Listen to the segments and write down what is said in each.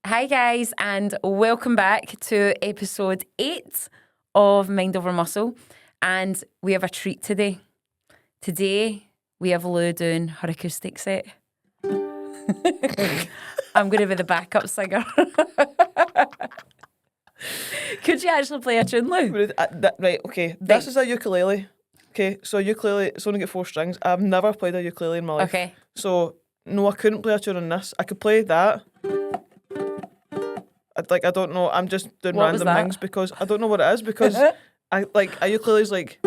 Hi guys, and welcome back to episode 8 of Mind Over Muscle. And we have a treat today. Today, we have Lou doing her acoustic set. I'm going to be the backup singer. Could you actually play a tune, Lou? Right, okay. This is a ukulele. Okay, so ukulele, it's only got 4 strings. I've never played a ukulele in my life. Okay. So, no, I couldn't play a tune on this. I could play that. I don't know. I'm just doing What was random that? things because I don't know what it is because a ukulele's like,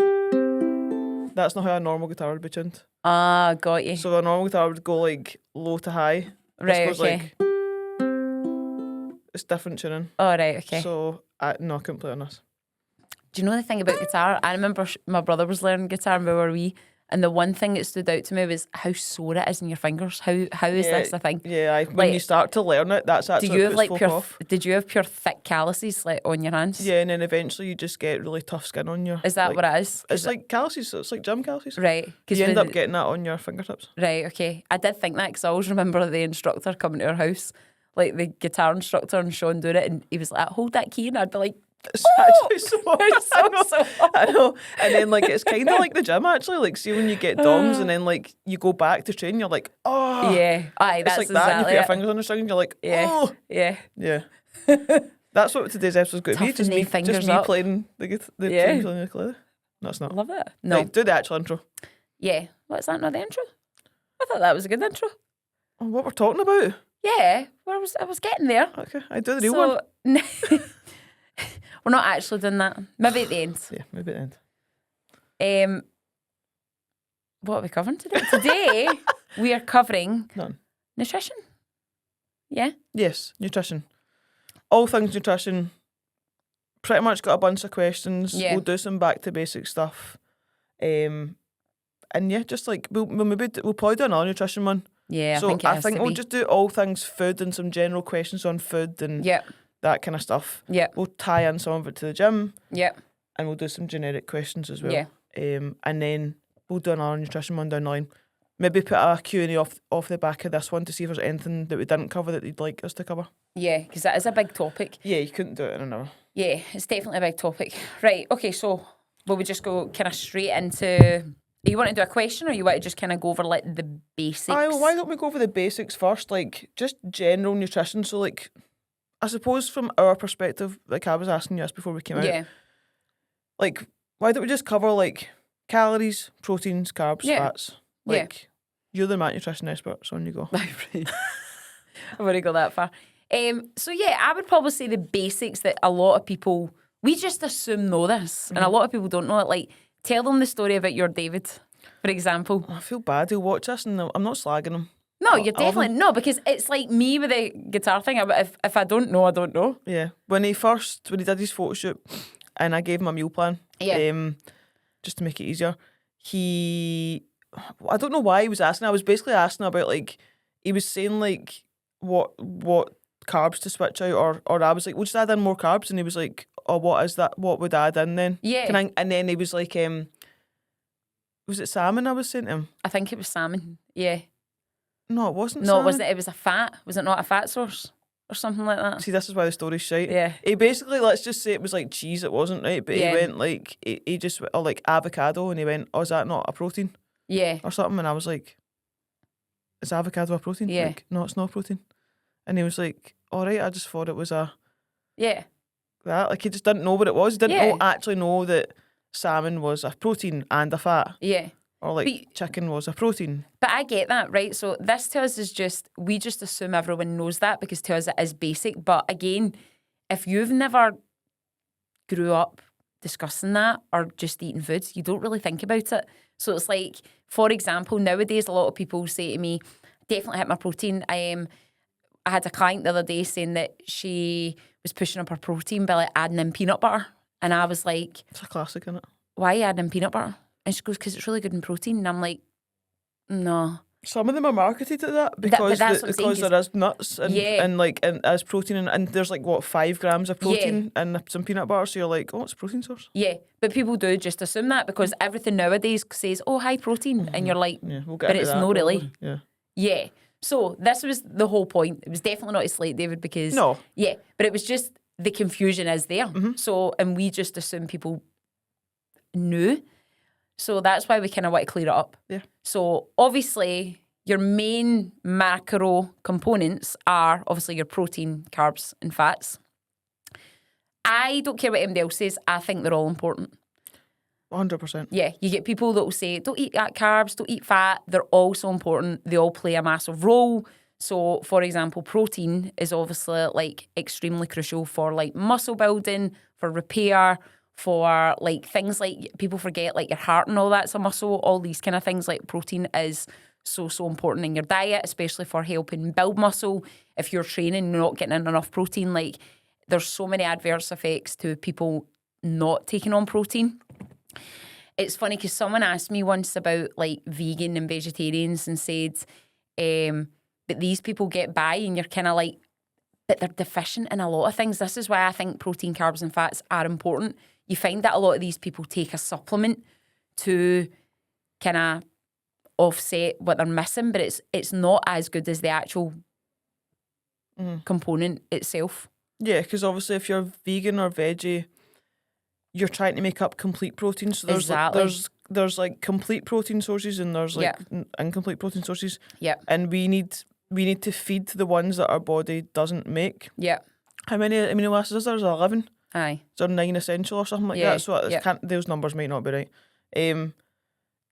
that's not how a normal guitar would be tuned. Ah, got you. So a normal guitar would go like low to high. Right, This goes okay. like, it's different tuning. All right, okay. So, I couldn't play on this. Do you know the thing about guitar? I remember my brother was learning guitar when we were wee, and the one thing that stood out to me was how sore it is in your fingers. How is this the thing? Yeah, when Like, you start to learn it, that's actually Do you have puts like folk pure? off. Did you have pure thick calluses like on your hands? Yeah, and then eventually you just get really tough skin on your. Is that like, what it is? It's like calluses. It's like gym calluses. Right. You end up getting that on your fingertips. Right. Okay. I did think that because I always remember the instructor coming to our house, like the guitar instructor, and Sean doing it, and he was like, "Hold that key," and I'd be like, It's actually so. It's so I know. And then like it's kind of like the gym actually. Like see when you get DOMs and then like you go back to train, you're like, oh. Yeah. Aye. It's That's like that. And you put exactly your it. fingers on the string and you're like, Yeah. oh. Yeah. Yeah. That's what today's episode's going to be. Toughen Just them me, fingers just me up. playing the Yeah. tunes on the ukulele. No, it's not. Love it. No. Right, do the actual intro. Yeah. What's that? Not the intro. I thought that was a good intro. Oh, what we're talking about. Yeah. Well, I was getting there. Okay, I do the real one. We're not actually doing that. Maybe at the end. Yeah, maybe at the end. What are we covering today? Today we are covering None. nutrition. Yeah. Yes, nutrition. All things nutrition. Pretty much got a bunch of questions. Yeah. We'll do some back to basic stuff. And yeah, just like we'll probably do another nutrition one. Yeah. So I think it has to we'll be. just do all things food and some general questions on food and Yep. that kind of stuff. Yep. We'll tie in some of it to the gym Yep. and we'll do some generic questions as well. Yeah. And then we'll do another nutrition one down the line. Maybe put a Q&A off the back of this one to see if there's anything that we didn't cover that you'd like us to cover. Yeah, because that is a big topic. Yeah, you couldn't do it in an hour. Yeah, it's definitely a big topic. Right. Okay. So will we just go kind of straight into? You want to do a question, or you want to just kind of go over like the basics? Why don't we go over the basics first, like just general nutrition? So like, I suppose from our perspective, like I was asking you this before we came out, Yeah. like why don't we just cover like calories, proteins, carbs, Yeah. fats? Yeah. Like you're the Matt nutrition expert, so on you go. I've already go that far. So yeah, I would probably say the basics that a lot of people we just assume know this, and a lot of people don't know it. Like, tell them the story about your David, for example. I feel bad. He'll watch this, and I'm not slagging him. No, I you're love definitely him. no, because it's like me with the guitar thing. If I don't know, I don't know. Yeah, when he did his photo shoot, and I gave him a meal plan. Yeah. Just to make it easier, I don't know why he was asking. I was basically asking about like he was saying like what carbs to switch out, or I was like, we'll just add in more carbs, and he was like, oh, what is that? What would I add in then? Yeah. And then he was like, was it salmon? I was saying to him. I think it was salmon. Yeah. No, it wasn't. No, salmon. it wasn't. It was a fat. Was it not a fat source or something like that? See, this is why the story's shite. Yeah. He basically, let's just say it was like cheese. It wasn't right, but Yeah. he went like he just or like avocado, and he went, oh, is that not a protein Yeah. or something? And I was like, is avocado a protein? Yeah. Like, no, it's not a protein. And he was like, all right, I just thought it was that. Like he just didn't know what it was. He didn't Yeah. actually know that salmon was a protein and a fat, Yeah. or like But- chicken was a protein. But I get that, right? So this to us is just, we just assume everyone knows that because to us it is basic. But again, if you've never grew up discussing that or just eating food, you don't really think about it. So it's like, for example, nowadays a lot of people say to me, definitely hit my protein. I had a client the other day saying that she was pushing up her protein by like adding in peanut butter. And I was like, It's a classic, isn't it? why are you adding in peanut butter? And she goes, because it's really good in protein. And I'm like, no. Some of them are marketed at that but because that's what I'm saying, because there is nuts and Yeah. and as protein and there's like what 5 grams of protein and some peanut butter, so you're like, oh, it's a protein source. Yeah, but people do just assume that because everything nowadays says, oh, high protein. And you're like, Yeah, we'll get but into it's that not really. probably. Yeah. Yeah. So this was the whole point. It was definitely not to slate David because No. yeah, but it was just the confusion is there. So and we just assume people knew. So that's why we kind of want to clear it up. Yeah. So obviously your main macro components are obviously your protein, carbs, and fats. I don't care what anybody else says. I think they're all important. 100%. Yeah, you get people that will say, don't eat carbs, don't eat fat. They're all so important. They all play a massive role. So, for example, protein is obviously like extremely crucial for like muscle building, for repair, for like things like people forget like your heart and all that's a muscle, all these kind of things. Like protein is so important in your diet, especially for helping build muscle. If you're training and not getting in enough protein, like there's so many adverse effects to people not taking on protein. It's funny because someone asked me once about like vegan and vegetarians and said that these people get by and you're kind of like, but they're deficient in a lot of things. This is why I think protein, carbs and fats are important. You find that a lot of these people take a supplement to kind of offset what they're missing, but it's not as good as the actual component itself. Yeah, because obviously if you're vegan or veggie, you're trying to make up complete protein. So there's Exactly. there's like complete protein sources and there's like Yeah. incomplete protein sources. Yeah. And we need to feed the ones that our body doesn't make. Yeah. How many amino acids is there? Is there 11? Aye. Is there 9 essential or something like Yeah, that? So it's yeah. those numbers might not be right.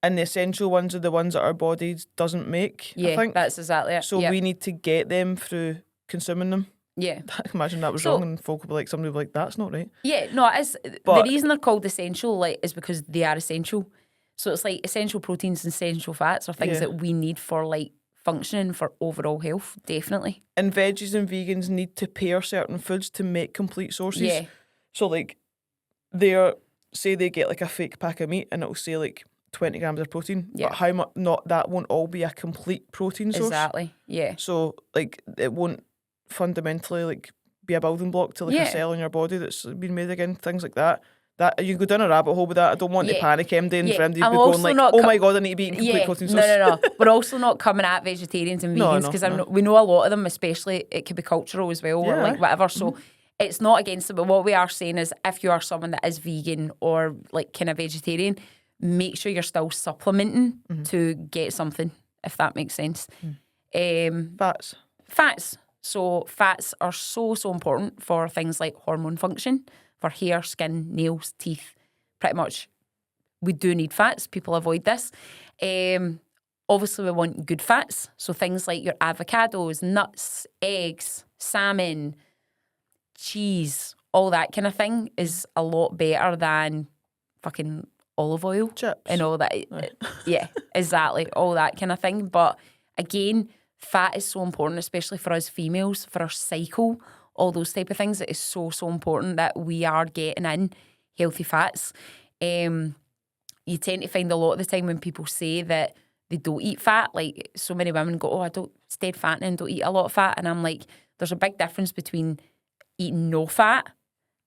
And the essential ones are the ones that our body doesn't make, Yeah, I think. that's exactly it. So yeah. we need to get them through consuming them. Yeah. Imagine that was So- wrong and folk would be like, somebody would be like, that's not right. Yeah, no, it is. The But- reason they're called essential like is because they are essential. So it's like essential proteins and essential fats are things Yeah. that we need for like functioning for overall health, definitely. And veggies and vegans need to pair certain foods to make complete sources. Yeah. So like say they get like a fake pack of meat and it'll say like 20 grams of protein. Yeah. But how much that won't all be a complete protein source. Exactly. Yeah. So like it won't fundamentally like be a building block to like Yeah. a cell in your body that's been made again, things like that. That you can go down a rabbit hole with that. I don't want to Yeah. panic MD and Yeah. for MD to I'm be going also like, not oh my god, I need to be eating complete Yeah, protein source. no. We're also not coming at vegetarians and No, vegans no, because no. we know a lot of them, especially it could be cultural as well or Yeah. like whatever. So it's not against it, but what we are saying is if you are someone that is vegan or like kind of vegetarian, make sure you're still supplementing to get something, if that makes sense. Fats. Fats. So fats are so important for things like hormone function, for hair, skin, nails, teeth. Pretty much, we do need fats. People avoid this. Obviously, we want good fats. So things like your avocados, nuts, eggs, salmon, cheese, all that kind of thing is a lot better than fucking olive oil Chips. and all that. Yeah, exactly. All that kind of thing. But again, fat is so important, especially for us females, for our cycle, all those type of things. It is so important that we are getting in healthy fats. You tend to find a lot of the time when people say that they don't eat fat, like so many women go, oh, I don't stay fattening, don't eat a lot of fat. And I'm like, there's a big difference between eating no fat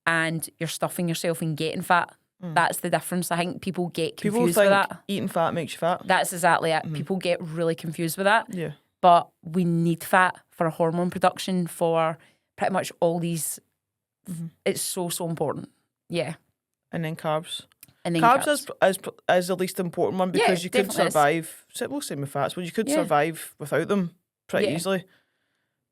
and you're stuffing yourself and getting fat. That's the difference. I think people get People confused think with that. eating fat makes you fat. That's exactly it. People get really confused with that. Yeah. But we need fat for hormone production, for pretty much all these. It's so important. Yeah. And then carbs. And then Carbs is the least important one Yeah, because you could definitely is. survive. We'll say with fats, but you could Yeah. survive without them pretty Yeah. easily.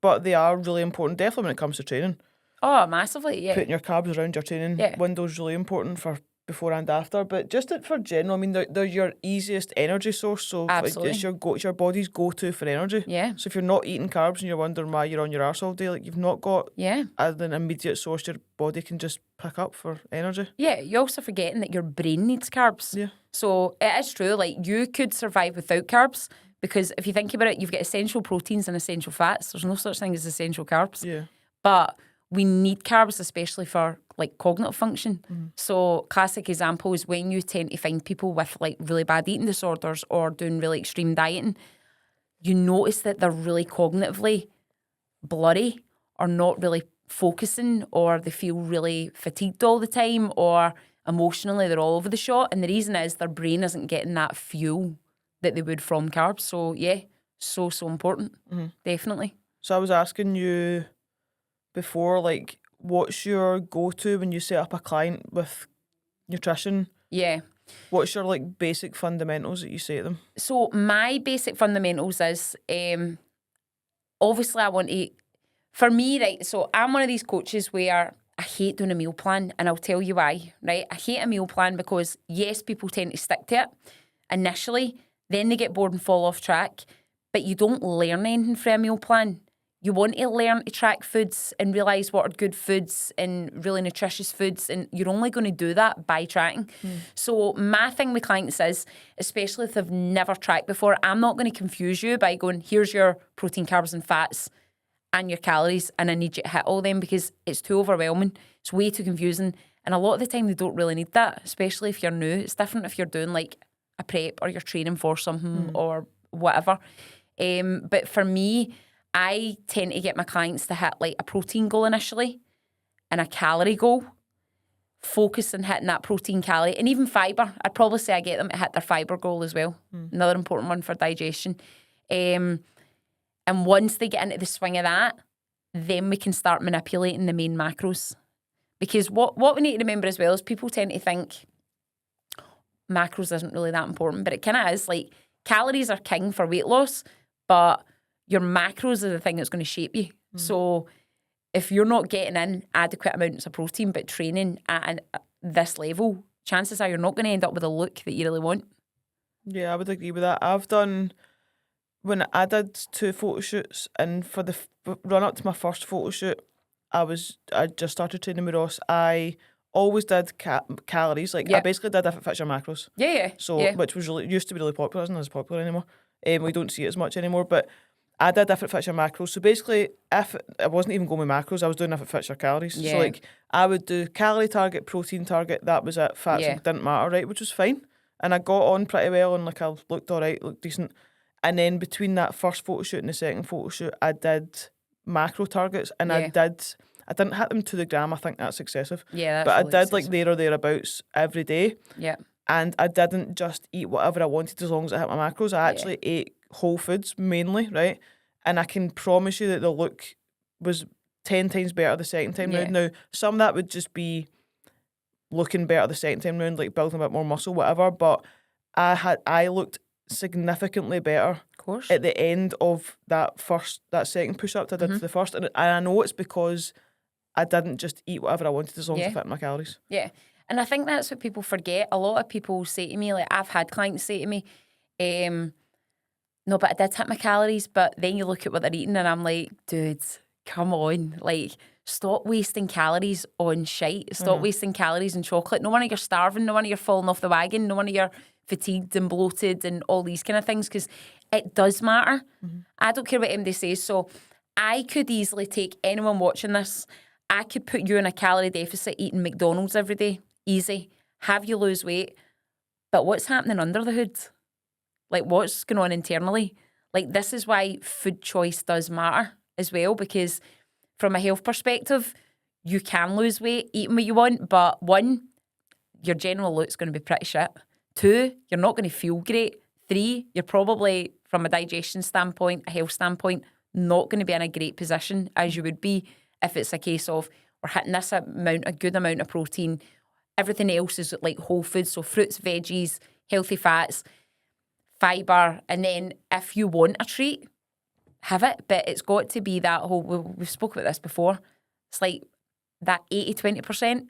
But they are really important, definitely when it comes to training. Oh, massively, yeah. Putting your carbs around your training Yeah. window is really important for before and after. But just for general, I mean, they're your easiest energy source. So like, Absolutely. it's your body's go-to for energy. Yeah. So if you're not eating carbs and you're wondering why you're on your arse all day, like you've not got Yeah. an immediate source your body can just pick up for energy. Yeah, you're also forgetting that your brain needs carbs. Yeah. So it is true, like you could survive without carbs because if you think about it, you've got essential proteins and essential fats. There's no such thing as essential carbs. Yeah. But we need carbs, especially for like cognitive function. So classic example is when you tend to find people with like really bad eating disorders or doing really extreme dieting, you notice that they're really cognitively blurry or not really focusing, or they feel really fatigued all the time, or emotionally they're all over the shop. And the reason is their brain isn't getting that fuel that they would from carbs. So yeah, so important. Definitely. So I was asking you before, like, what's your go-to when you set up a client with nutrition? Yeah. What's your, like, basic fundamentals that you say to them? So my basic fundamentals is obviously I want to, for me, right, so I'm one of these coaches where I hate doing a meal plan, and I'll tell you why, right? I hate a meal plan because, yes, people tend to stick to it initially, then they get bored and fall off track, but you don't learn anything from a meal plan. You want to learn to track foods and realise what are good foods and really nutritious foods, and you're only going to do that by tracking. So my thing with clients is, especially if they've never tracked before, I'm not going to confuse you by going, here's your protein, carbs and fats and your calories, and I need you to hit all them, because it's too overwhelming. It's way too confusing. And a lot of the time they don't really need that, especially if you're new. It's different if you're doing like a prep or you're training for something or whatever. But for me, I tend to get my clients to hit like a protein goal initially and a calorie goal. Focus on hitting that protein, calorie, and even fibre. I'd probably say I get them to hit their fibre goal as well. Another important one for digestion. And once they get into the swing of that, then we can start manipulating the main macros. Because what we need to remember as well is people tend to think macros isn't really that important, but it kind of is. Like, calories are king for weight loss, but your macros are the thing that's going to shape you. So if you're not getting in adequate amounts of protein but training at this level, chances are you're not going to end up with a look that you really want. Yeah, I would agree with that. I've done, when I did 2 photo shoots, and for the run up to my first photo shoot, I just started training with Ross. I always did calories. Like, I basically did if it fits your macros. Yeah. So, which was used to be really popular, isn't as popular anymore. We don't see it as much anymore, but I did if it fits your macros. So basically, if I wasn't even going with macros, I was doing if it fits your calories. Yeah. So like, I would do calorie target, protein target, that was it. Fats didn't matter, right? Which was fine. And I got on pretty well, and like, I looked all right, looked decent. And then between that first photo shoot and the second photo shoot, I did macro targets, and I didn't hit them to the gram. I think that's excessive. Yeah, but really I did like there or thereabouts every day. Yeah. And I didn't just eat whatever I wanted as long as I hit my macros. I actually ate whole foods mainly, right? And I can promise you that the look was 10 times better the second time round. Now, some of that would just be looking better the second time round, like building a bit more muscle, whatever. But I looked significantly better, Of course, at the end of that second push up I did to the first. And I know it's because I didn't just eat whatever I wanted as long as I fit my calories. Yeah. And I think that's what people forget. A lot of people say to me, like, I've had clients say to me, no, but I did hit my calories. But then you look at what they're eating and I'm like, dude, come on. Like, stop wasting calories on shite. Stop wasting calories on chocolate. No wonder you're starving. No wonder you're falling off the wagon. No wonder you're fatigued and bloated and all these kind of things, because it does matter. I don't care what MD says. So I could easily take anyone watching this, I could put you in a calorie deficit eating McDonald's every day. Easy. Have you lose weight. But what's happening under the hood? Like, what's going on internally? Like, this is why food choice does matter as well, because from a health perspective, you can lose weight eating what you want, but 1, your general look's going to be pretty shit. 2, you're not going to feel great. 3, you're probably, from a digestion standpoint, a health standpoint, not going to be in a great position as you would be if it's a case of we're hitting this amount, a good amount of protein. Everything else is like whole foods, so fruits, veggies, healthy fats, fibre, and then if you want a treat, have it. But it's got to be that whole, we've spoken about this before, it's like that 80-20%.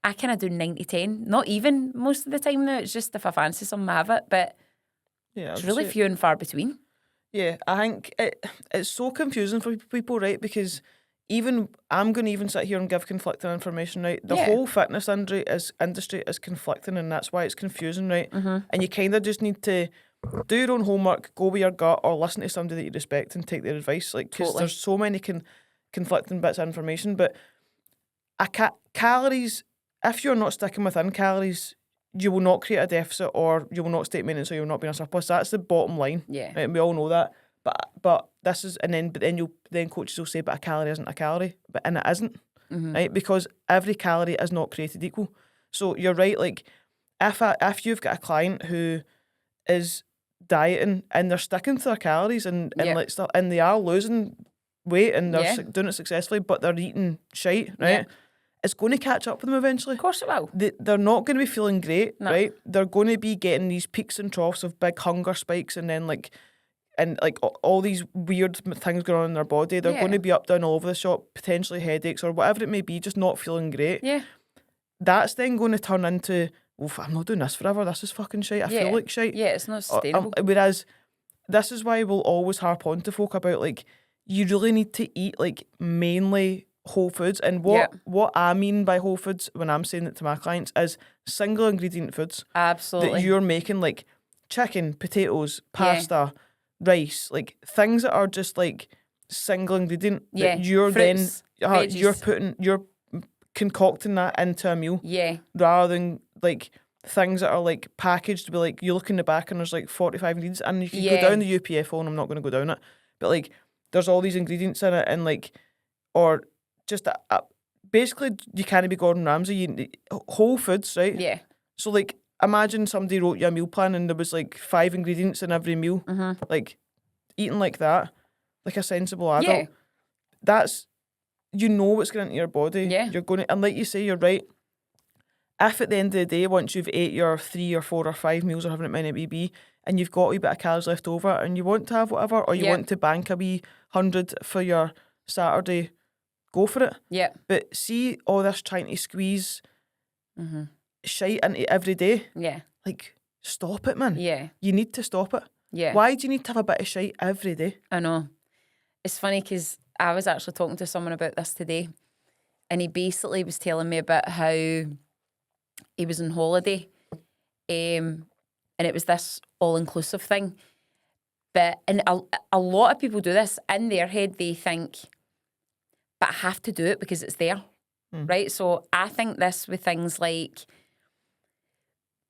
I kind of do 90-10, not even most of the time now. It's just if I fancy something, I have it. But it's really few and far between. Yeah, I think it's so confusing for people, right? Because even I'm going to even sit here and give conflicting information, right? The whole fitness industry is conflicting, and that's why it's confusing, right? And you kind of just need to do your own homework, go with your gut, or listen to somebody that you respect and take their advice. Like, because there's so many conflicting bits of information. But calories, if you're not sticking within calories, you will not create a deficit, or you will not stay maintenance, or you will not be in a surplus. That's the bottom line. Yeah. Right? And we all know that. But this is, but then coaches will say, but a calorie isn't a calorie, and it isn't, right? Because every calorie is not created equal. So you're right. Like, if you've got a client who is dieting and they're sticking to their calories and Yeah. like stuff, and they are losing weight and they're Yeah. doing it successfully, but they're eating shite, right? Yeah. It's going to catch up with them eventually. Of course it will. They're not going to be feeling great, No. right? They're going to be getting these peaks and troughs of big hunger spikes, and then like all these weird things going on in their body. They're Yeah. going to be up, down, all over the shop, potentially headaches or whatever it may be, just not feeling great. Yeah. That's then going to turn into, I'm not doing this forever. This is fucking shite. I feel like shite. Yeah, it's not sustainable. Whereas this is why we'll always harp on to folk about like you really need to eat like mainly whole foods. And what I mean by whole foods when I'm saying it to my clients is single ingredient foods Absolutely. that you're making, like chicken, potatoes, pasta, rice, like things that are just like single ingredient Yeah. that you're Fruits, then you're concocting that into a meal Yeah. rather than like things that are like packaged with like you look in the back and there's like 45 ingredients, and you can go down the UPFO, and I'm not going to go down it, but like there's all these ingredients in it, and like, or just basically you can't be Gordon Ramsay. You whole foods, right? Yeah. So like imagine somebody wrote you a meal plan and there was like 5 ingredients in every meal. Like eating like that, like a sensible adult. Yeah. That's, you know what's going into your body. Yeah. You're going to, and like you say, you're right. If at the end of the day, once you've ate your 3 or 4 or 5 meals or however many it may be, and you've got a wee bit of calories left over and you want to have whatever, or you want to bank a wee 100 for your Saturday, go for it. Yeah. But see all this trying to squeeze shite into every day, Yeah. like stop it, man. Yeah. You need to stop it. Yeah. Why do you need to have a bit of shite every day? I know. It's funny because I was actually talking to someone about this today, and he basically was telling me about how he was on holiday, and it was this all-inclusive thing. And a lot of people do this. In their head, they think, but I have to do it because it's there, right? So I think this with things like,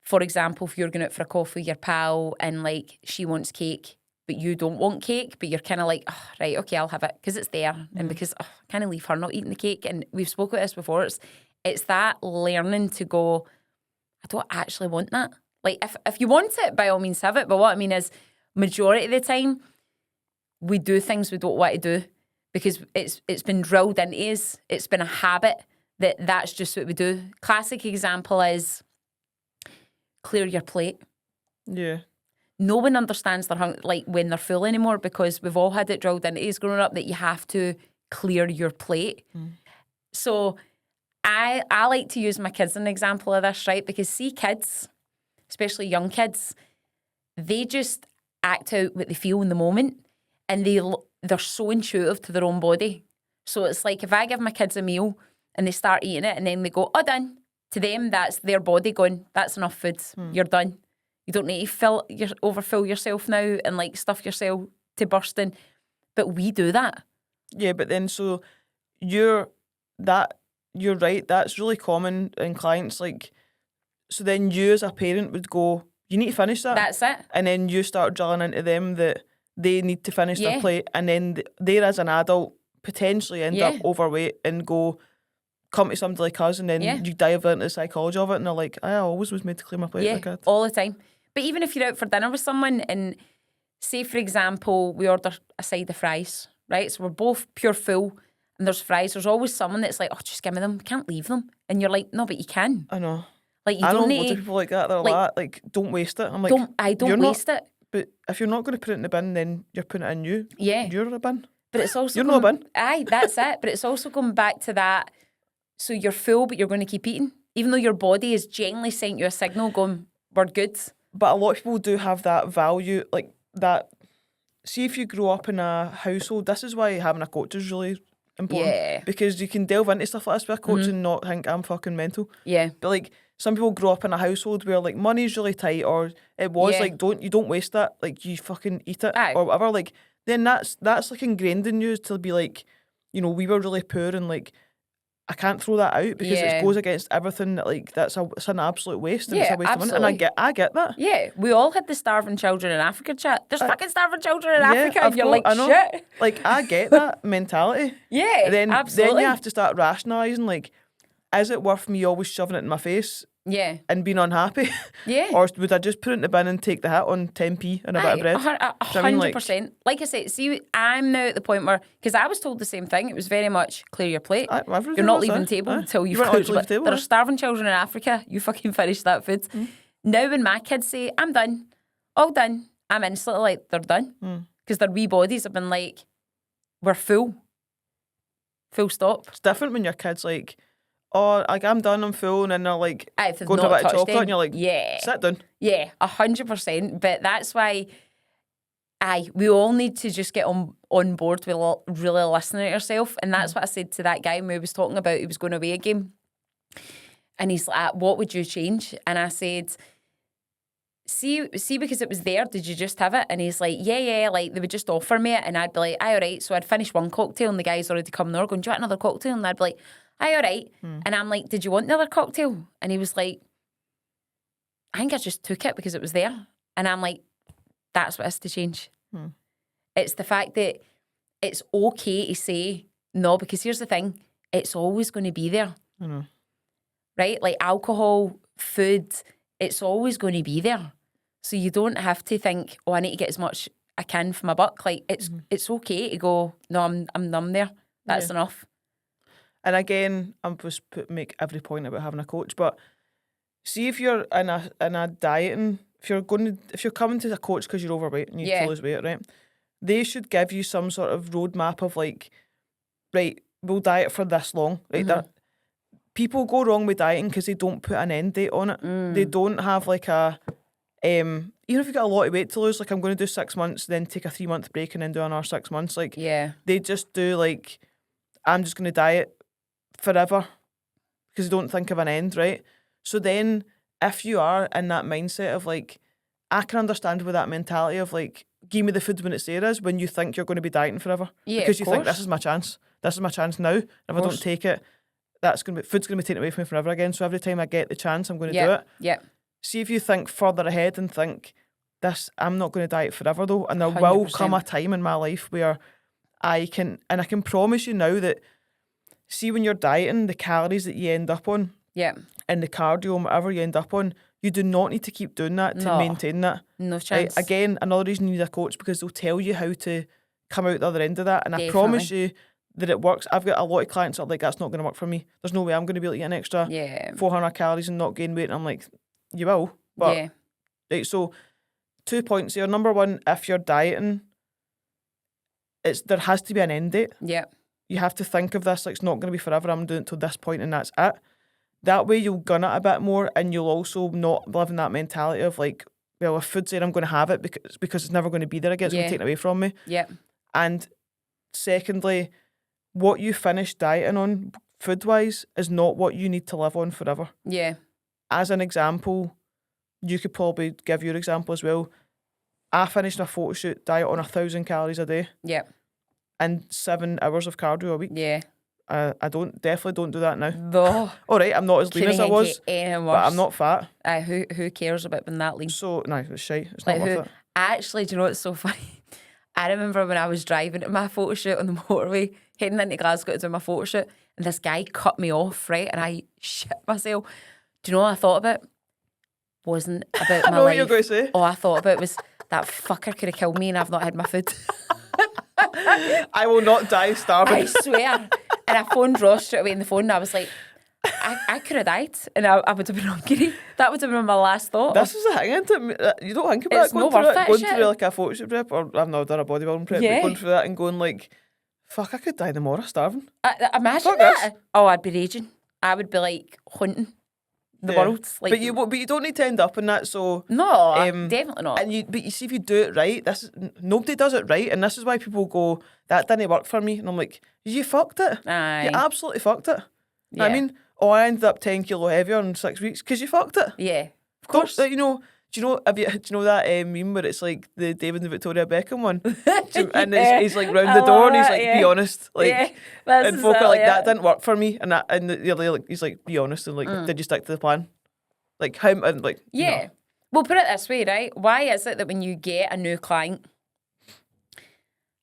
for example, if you're going out for a coffee with your pal and like she wants cake, but you don't want cake, but you're kind of like, oh, right, okay, I'll have it because it's there, and because I can't leave her not eating the cake. And we've spoken about this before. It's that learning to go, I don't actually want that. Like if you want it, by all means have it. But what I mean is, majority of the time, we do things we don't want to do because it's been drilled into us. It's been a habit that's just what we do. Classic example is clear your plate. Yeah. No one understands their like when they're full anymore, because we've all had it drilled into us growing up that you have to clear your plate. So I like to use my kids as an example of this, right? Because see, kids, especially young kids, they just act out what they feel in the moment, and they're so intuitive to their own body. So it's like if I give my kids a meal and they start eating it and then they go, oh, done. To them, that's their body going, that's enough food. You're done. You don't need to overfill yourself now and like stuff yourself to bursting. But we do that. Yeah, but then so you're right, that's really common in clients. Like, so then you as a parent would go, you need to finish that. That's it. And then you start drilling into them that they need to finish their plate, and then they as an adult potentially end up overweight and come to somebody like us, and then you dive into the psychology of it, and they're like, I always was made to clear my plate as a kid. All the time. But even if you're out for dinner with someone and say, for example, we order a side of fries, right? So we're both pure full and there's fries. There's always someone that's like, oh, just give me them. Can't leave them. And you're like, no, but you can. I know. Like, you I don't know need loads of people like that. They're like, don't waste it. I'm like, don't waste it. But if you're not going to put it in the bin, then you're putting it in you. Yeah. You're a bin. But it's also... You're not a bin. Aye, that's it. But it's also going back to that, so you're full, but you're going to keep eating. Even though your body is genuinely sending you a signal going, we're good. But a lot of people do have that value, like that. See, if you grow up in a household, this is why having a coach is really important. Yeah. Because you can delve into stuff like this with a coach and not think I'm fucking mental. Yeah. But like, some people grow up in a household where like money's really tight, or it was like, you don't waste that, like you fucking eat it. Aye. Or whatever. Like, then that's like ingrained in you to be like, you know, we were really poor and like, I can't throw that out because it goes against everything. That like it's an absolute waste, and it's a waste of money. And I get that. Yeah, we all had the starving children in Africa chat. There's fucking starving children in Africa, and you're like, I know. shit. Like, I get that mentality. Yeah, then absolutely. Then you have to start rationalising, like, is it worth me always shoving it in my face Yeah. and being unhappy? Yeah. Or would I just put it in the bin and take the hit on 10p and a bit of bread? 100%. Like I say, see, I'm now at the point where, because I was told the same thing, it was very much clear your plate. Everything You're not was, leaving aye. the table Aye. until You you've weren't allowed to leave the table, There are aye. starving children in Africa. You fucking finish that food. Now when my kids say, I'm done, all done, I'm instantly like, they're done. Because their wee bodies have been like, we're full. Full stop. It's different when your kid's like, oh, like, I'm done, I'm full, and then they're like, If they've going to a not bit of touched chocolate, them, and you're like, yeah. sit down. Yeah, 100%. But that's why, we all need to just get on board with really listening to yourself. And that's what I said to that guy when we was talking about he was going away again. And he's like, what would you change? And I said, see, because it was there, did you just have it? And he's like, yeah, like they would just offer me it. And I'd be like, aye, all right. So I'd finish one cocktail and the guy's already come there going, do you want another cocktail? And I'd be like, aye, all right. And I'm like, did you want another cocktail? And he was like, I think I just took it because it was there. And I'm like, that's what has to change. It's the fact that it's okay to say no, because here's the thing, it's always going to be there. I know. Right? Like alcohol, food, it's always going to be there. So you don't have to think, oh, I need to get as much I can for my buck. Like it's okay to go, no, I'm numb there. That's enough. And again, I'm supposed to make every point about having a coach, but see if you're in a dieting, if you're coming to a coach because you're overweight and you need to lose weight, right? They should give you some sort of roadmap of like, right, we'll diet for this long, right? That people go wrong with dieting because they don't put an end date on it. They don't have like a even if you've got a lot of weight to lose, like I'm going to do 6 months, then take a 3-month break and then do another 6 months. Like they just do like, I'm just going to diet forever because they don't think of an end, right? So then if you are in that mindset of like, I can understand with that mentality of like, give me the food when it's there is when you think you're going to be dieting forever. Yeah, because you think this is my chance. This is my chance now. If I don't take it, food's going to be taken away from me forever again. So every time I get the chance, I'm going to do it. Yeah. See if you think further ahead and think, I'm not going to diet forever though. And there will come a time in my life where I can promise you now that, see when you're dieting, the calories that you end up on and the cardio and whatever you end up on, you do not need to keep doing that to maintain that. No chance. Again, another reason you need a coach because they'll tell you how to come out the other end of that. And I promise you that it works. I've got a lot of clients that are like, that's not going to work for me. There's no way I'm going to be able to get an extra 400 calories and not gain weight. And I'm like, you will. But, right, so 2 points here. Number one, if you're dieting, there has to be an end date. Yeah. You have to think of this like it's not going to be forever. I'm doing it till this point and that's it. That way you'll gun it a bit more and you'll also not live in that mentality of like, well, if food's there, I'm going to have it because it's never going to be there again. It's going to take it away from me. Yeah. And secondly, what you finish dieting on food-wise is not what you need to live on forever. Yeah. As an example, you could probably give your example as well. I finished a photo shoot diet on 1,000 calories a day. Yeah. And 7 hours of cardio a week. Yeah. I definitely don't do that now. No. All right, I'm not as lean as I was, but I'm not fat. Who cares about being that lean? So, no, it's shite. It's like not worth it. Actually, do you know what's so funny? I remember when I was driving to my photo shoot on the motorway, heading into Glasgow to do my photo shoot, and this guy cut me off, right? And I shit myself. Do you know what I thought about? Wasn't about my life. I know what you're going to say. All I thought about was that fucker could have killed me and I've not had my food. I will not die starving. I swear. And I phoned Ross straight away on the phone and I was like, I could have died and I would have been hungry. That would have been my last thought. This is the thing, isn't it? You don't think about It's not worth it, going shit. through like a photo shoot prep, or I've not done a bodybuilding prep, but going through that and going like, fuck, I could die tomorrow starving. Imagine fuck that. this. Oh, I'd be raging. I would be like hunting the world. Like, but you don't need to end up in that. So no, definitely not. But you see, if you do it right, nobody does it right, and this is why people go, that didn't work for me, and I'm like, you fucked it. Aye. You absolutely fucked it. You know what I mean? Oh, I ended up 10 kilo heavier in 6 weeks because you fucked it. Yeah, of course. Do you know that meme where it's like the David and Victoria Beckham one? And he's like round the door and he's like, be honest. Like, and folk are like, that didn't work for me. And he's like, be honest. And like, did you stick to the plan? Like, how, and like, yeah. We'll put it this way, right? Why is it that when you get a new client,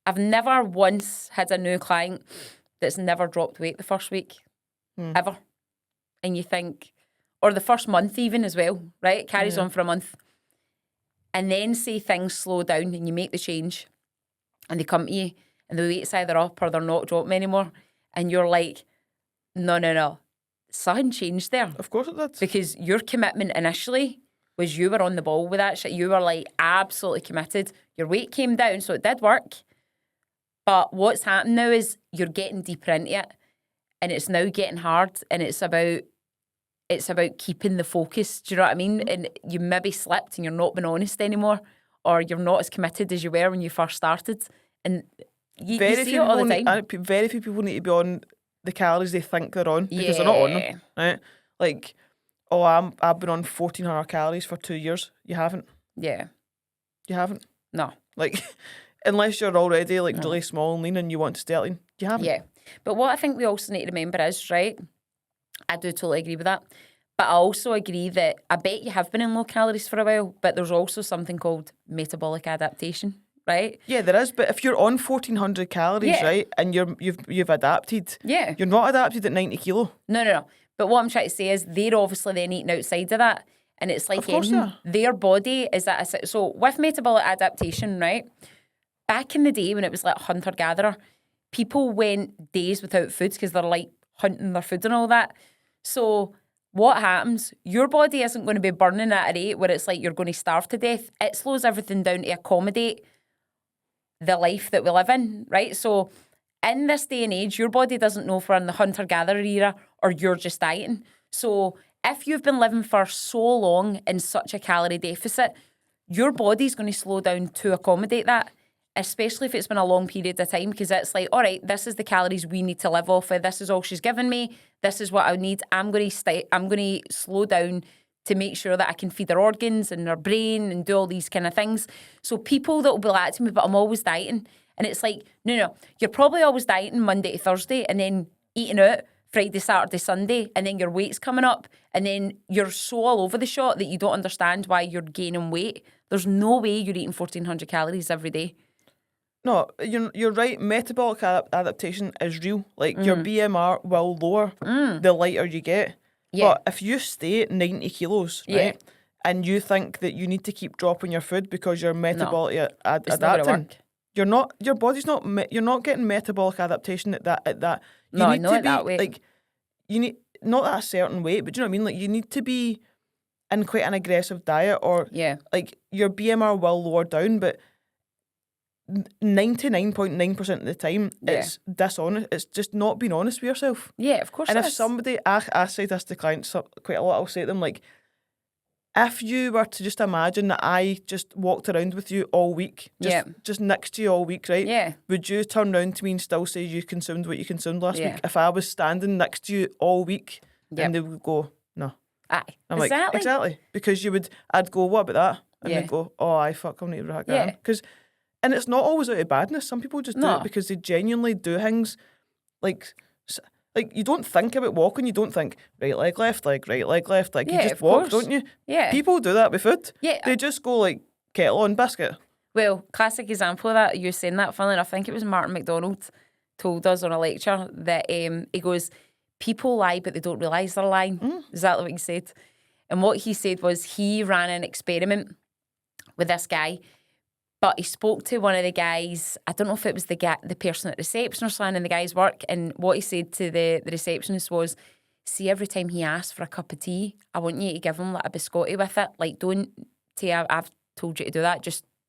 I've never once had a new client that's never dropped weight the first week, ever. And you think, or the first month even as well, right? It carries on for a month. And then say things slow down and you make the change and they come to you and the weight's either up or they're not dropping anymore. And you're like, no. Something changed there. Of course it did. Because your commitment initially was you were on the ball with that shit. You were like absolutely committed. Your weight came down, so it did work. But what's happened now is you're getting deeper into it and it's now getting hard and it's about keeping the focus. Do you know what I mean? And you maybe slipped and you're not being honest anymore, or you're not as committed as you were when you first started. And you see it all the time. Very few people need to be on the calories they think they're on because they're not on them, right? Like, I've been on 1,400 calories for 2 years. You haven't. Yeah. You haven't. No. Like, unless you're already like really small and lean and you want to stay lean, you haven't. Yeah. But what I think we also need to remember is, right, I do totally agree with that. But I also agree that I bet you have been in low calories for a while, but there's also something called metabolic adaptation. Right? Yeah, there is. But if you're on 1,400 calories, right, and you've adapted, you're not adapted at 90 kilo. No. But what I'm trying to say is they're obviously then eating outside of that, and it's like their body is at a so with metabolic adaptation, right? Back in the day when it was like hunter gatherer, people went days without food because they're like hunting their food and all that. So what happens? Your body isn't going to be burning at a rate where it's like you're going to starve to death. It slows everything down to accommodate the life that we live in, right? So in this day and age, your body doesn't know if we're in the hunter-gatherer era or you're just dieting. So if you've been living for so long in such a calorie deficit, your body's going to slow down to accommodate that, especially if it's been a long period of time, because it's like, all right, this is the calories we need to live off of. This is all she's given me. This is what I need. I'm going to slow down to make sure that I can feed her organs and her brain and do all these kind of things. So people that will be like to me, but I'm always dieting. And it's like, no, you're probably always dieting Monday to Thursday and then eating out Friday, Saturday, Sunday, and then your weight's coming up and then you're so all over the shop that you don't understand why you're gaining weight. There's no way you're eating 1,400 calories every day. No, you're right. Metabolic adaptation is real. Like, your BMR will lower the lighter you get. Yeah. But if you stay at 90 kilos, right, and you think that you need to keep dropping your food because you're metabolically adapting, you're not. Your body's not. You're not getting metabolic adaptation at that. You need to be that way. Like, you need not at a certain weight, but do you know what I mean? Like, you need to be in quite an aggressive diet, or like your BMR will lower down, but 99.9% of the time, it's dishonest. It's just not being honest with yourself. Yeah, of course. And if somebody, I say this to clients quite a lot, I'll say to them, like, if you were to just imagine that I just walked around with you all week, just next to you all week, right? Yeah. Would you turn around to me and still say you consumed what you consumed last week? If I was standing next to you all week, and they would go, no. Aye. I'm like, exactly. Because I'd go, what about that? And they'd go, oh, I fuck, I'm not even because. And it's not always out of badness. Some people just do it because they genuinely do things like you don't think about walking. You don't think right leg, left leg, right leg, left leg. You just walk, don't you? Yeah. People do that with food. Yeah. They just go like kettle on biscuit. Well, classic example of that, you're saying that, funnily enough, I think it was Martin McDonald told us on a lecture that he goes, people lie but they don't realise they're lying. Exactly what he said. And what he said was he ran an experiment with this guy. But he spoke to one of the guys, I don't know if it was the person at reception or something in the guy's work, and what he said to the receptionist was, see, every time he asks for a cup of tea, I want you to give him like a biscotti with it. Like, don't say, I've told you to do that.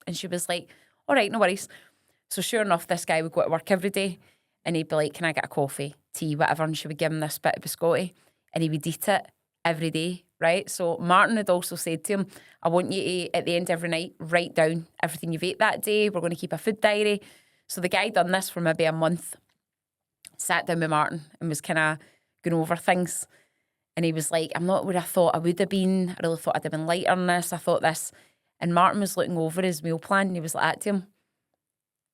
And she was like, all right, no worries. So sure enough, this guy would go to work every day and he'd be like, can I get a coffee, tea, whatever? And she would give him this bit of biscotti and he would eat it every day. Right, so Martin had also said to him, I want you to, at the end of every night, write down everything you've ate that day. We're going to keep a food diary. So the guy done this for maybe a month, sat down with Martin and was kind of going over things. And he was like, I'm not where I thought I would have been. I really thought I'd have been lighter on this. I thought this. And Martin was looking over his meal plan and he was like that to him,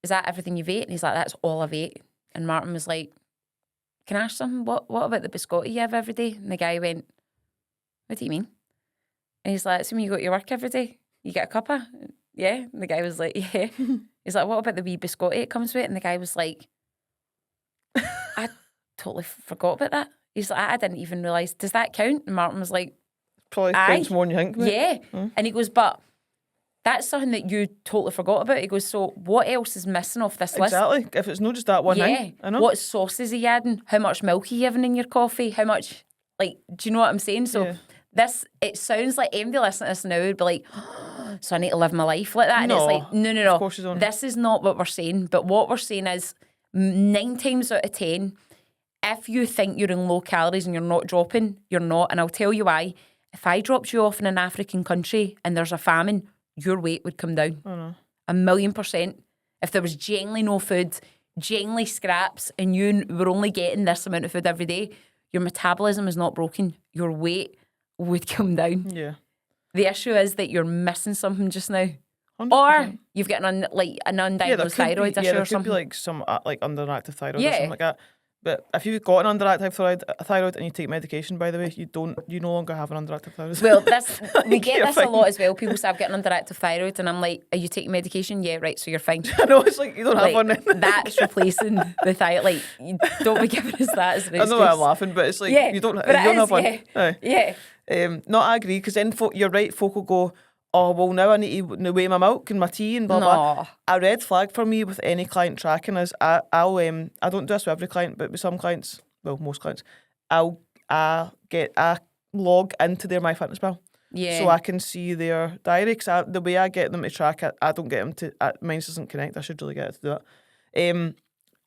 is that everything you've ate? And he's like, that's all I've ate. And Martin was like, can I ask something? What about the biscotti you have every day? And the guy went, what do you mean? And he's like, so when you go to your work every day, you get a cuppa? Yeah. And the guy was like, yeah. He's like, what about the wee biscotti it comes with? And the guy was like, I totally forgot about that. He's like, I didn't even realise, does that count? And Martin was like, probably counts more than you think, mate. Yeah. And he goes, but that's something that you totally forgot about. He goes, so what else is missing off this list? Exactly. If it's not just that one thing, I know. What sauces are you adding? How much milk are you having in your coffee? How much, like, do you know what I'm saying? So it sounds like anybody listening to this now would be like, oh, so I need to live my life like that. And it's like, no. Of course you don't. This is not what we're saying. But what we're saying is 9 times out of 10, if you think you're in low calories and you're not dropping, you're not. And I'll tell you why. If I dropped you off in an African country and there's a famine, your weight would come down. I know. 1,000,000%. If there was genuinely no food, genuinely scraps, and you were only getting this amount of food every day, your metabolism is not broken. Your weight would come down. Yeah. The issue is that you're missing something just now. 100%. Or you've got an undiagnosed thyroid issue or there could something. be like some like underactive thyroid or something like that. But if you've got an underactive thyroid and you take medication, by the way, you no longer have an underactive thyroid. Well, we get this a lot as well. People say, I've got an underactive thyroid, and I'm like, are you taking medication? Yeah, right, so you're fine. I know, it's like, you don't have one then. That's replacing the thyroid. Like, you don't be giving us that as an excuse. I know I'm laughing, but it's like, you don't have one. Yeah. No, I agree, because then you're right, folk will go, oh, well, now I need to weigh my milk and my tea and blah, blah. A red flag for me with any client tracking is I don't do this with every client, but with some clients, well, most clients, I log into their MyFitnessPal. Yeah. So I can see their diary, because the way I get them to track it, I don't get them to, mine doesn't connect, I should really get it to do it.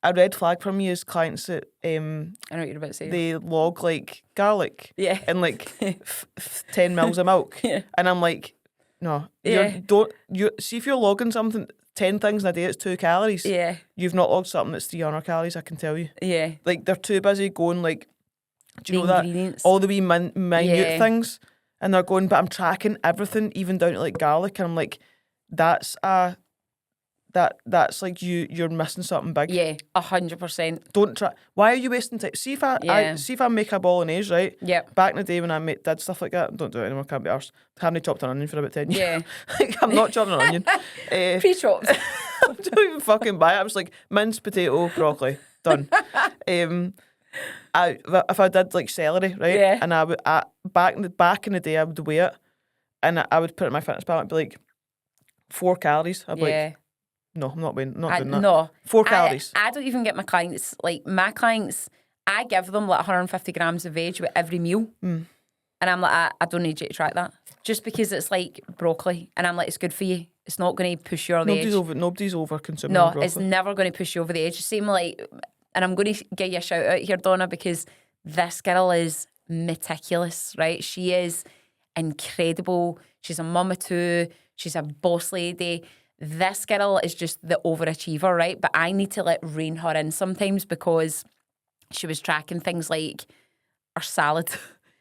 A red flag for me is clients that I know what you're about to say. they log like garlic and like 10 mils of milk. And I'm like, no, you see if you're logging something 10 things in a day, it's 2 calories. Yeah. You've not logged something that's 300 calories, I can tell you. Yeah. Like they're too busy going like, do you The know ingredients. that? All the wee minute things. And they're going, but I'm tracking everything, even down to like garlic. And I'm like, that's like you're missing something big. Yeah, 100%. Don't try. Why are you wasting time? See if I make a bolognese, right? Yep. Back in the day when I did stuff like that, don't do it anymore. Can't be arsed. Haven't chopped an onion for about 10 years. Yeah. Like, I'm not chopping an onion. Pre-chopped. I don't even fucking buy it. I was like minced potato, broccoli, done. If I did like celery, right? Yeah. And I would back in the day I would weigh it, and I would put it in my fitness pal. It'd be like 4 calories. I'd be like, no, I'm not doing that. No. 4 calories. I don't even get my clients, I give them like 150 grams of veg with every meal. And I'm like, I don't need you to track that. Just because it's like broccoli. And I'm like, it's good for you. It's not going to push you over the edge. Nobody's over consuming No, broccoli. it's never going to push you over the edge. Same like, and I'm going to give you a shout out here, Donna, because this girl is meticulous, right? She is incredible. She's a mum of 2. She's a boss lady. This girl is just the overachiever, right? But I need to rein her in sometimes, because she was tracking things like her salad.